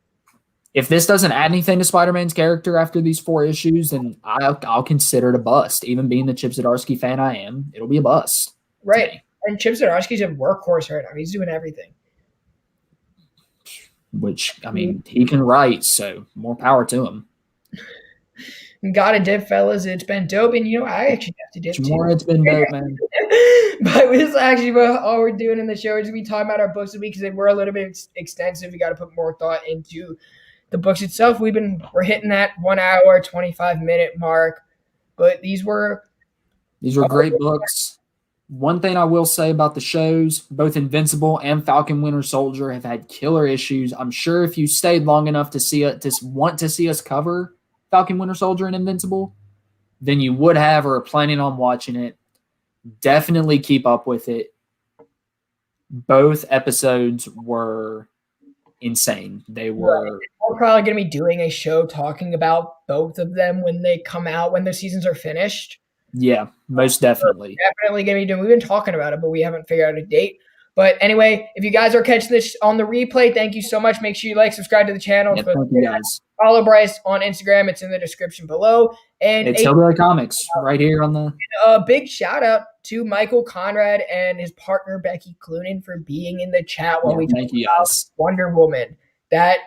If this doesn't add anything to Spider-Man's character after these 4 issues, then I'll consider it a bust. Even being the Chip Zdarsky fan I am, it'll be a bust. right. And Chip Zdarsky's a workhorse right now. He's doing everything. Which, I mean, he can write, so more power to him. Got a dip, fellas. It's been dope. And, I actually have to dip too. More, it's been dope, man. But this is actually all we're doing in the show is we talking about our books this week because we're a little bit extensive. We got to put more thought into the books itself. We're hitting that 1 hour, 25-minute mark. But these were great books. One thing I will say about the shows, both Invincible and Falcon Winter Soldier have had killer issues. I'm sure if you stayed long enough to want to see us cover Falcon Winter Soldier and Invincible, then you would have or are planning on watching it. Definitely keep up with it. Both episodes were insane. They were. We're probably going to be doing a show talking about both of them when they come out, when the seasons are finished. Yeah, most definitely. Definitely going to be doing. We've been talking about it, but we haven't figured out a date. But anyway, if you guys are catching this on the replay, thank you so much. Make sure you subscribe to the channel. Yeah, thank you guys. Follow Bryce on Instagram. It's in the description below. And it's Hillbilly Comics right here on the. A big shout out to Michael Conrad and his partner Becky Cloonan for being in the chat while we thank you guys. Wonder Woman. That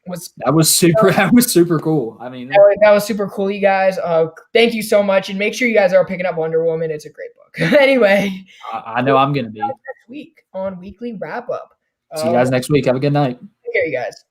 was super cool. I mean, that was super cool, you guys. Thank you so much, and make sure you guys are picking up Wonder Woman. It's a great book. Anyway, I know I'm gonna be next week on Weekly Wrap Up. See you guys next week. Have a good night. Take care, you guys.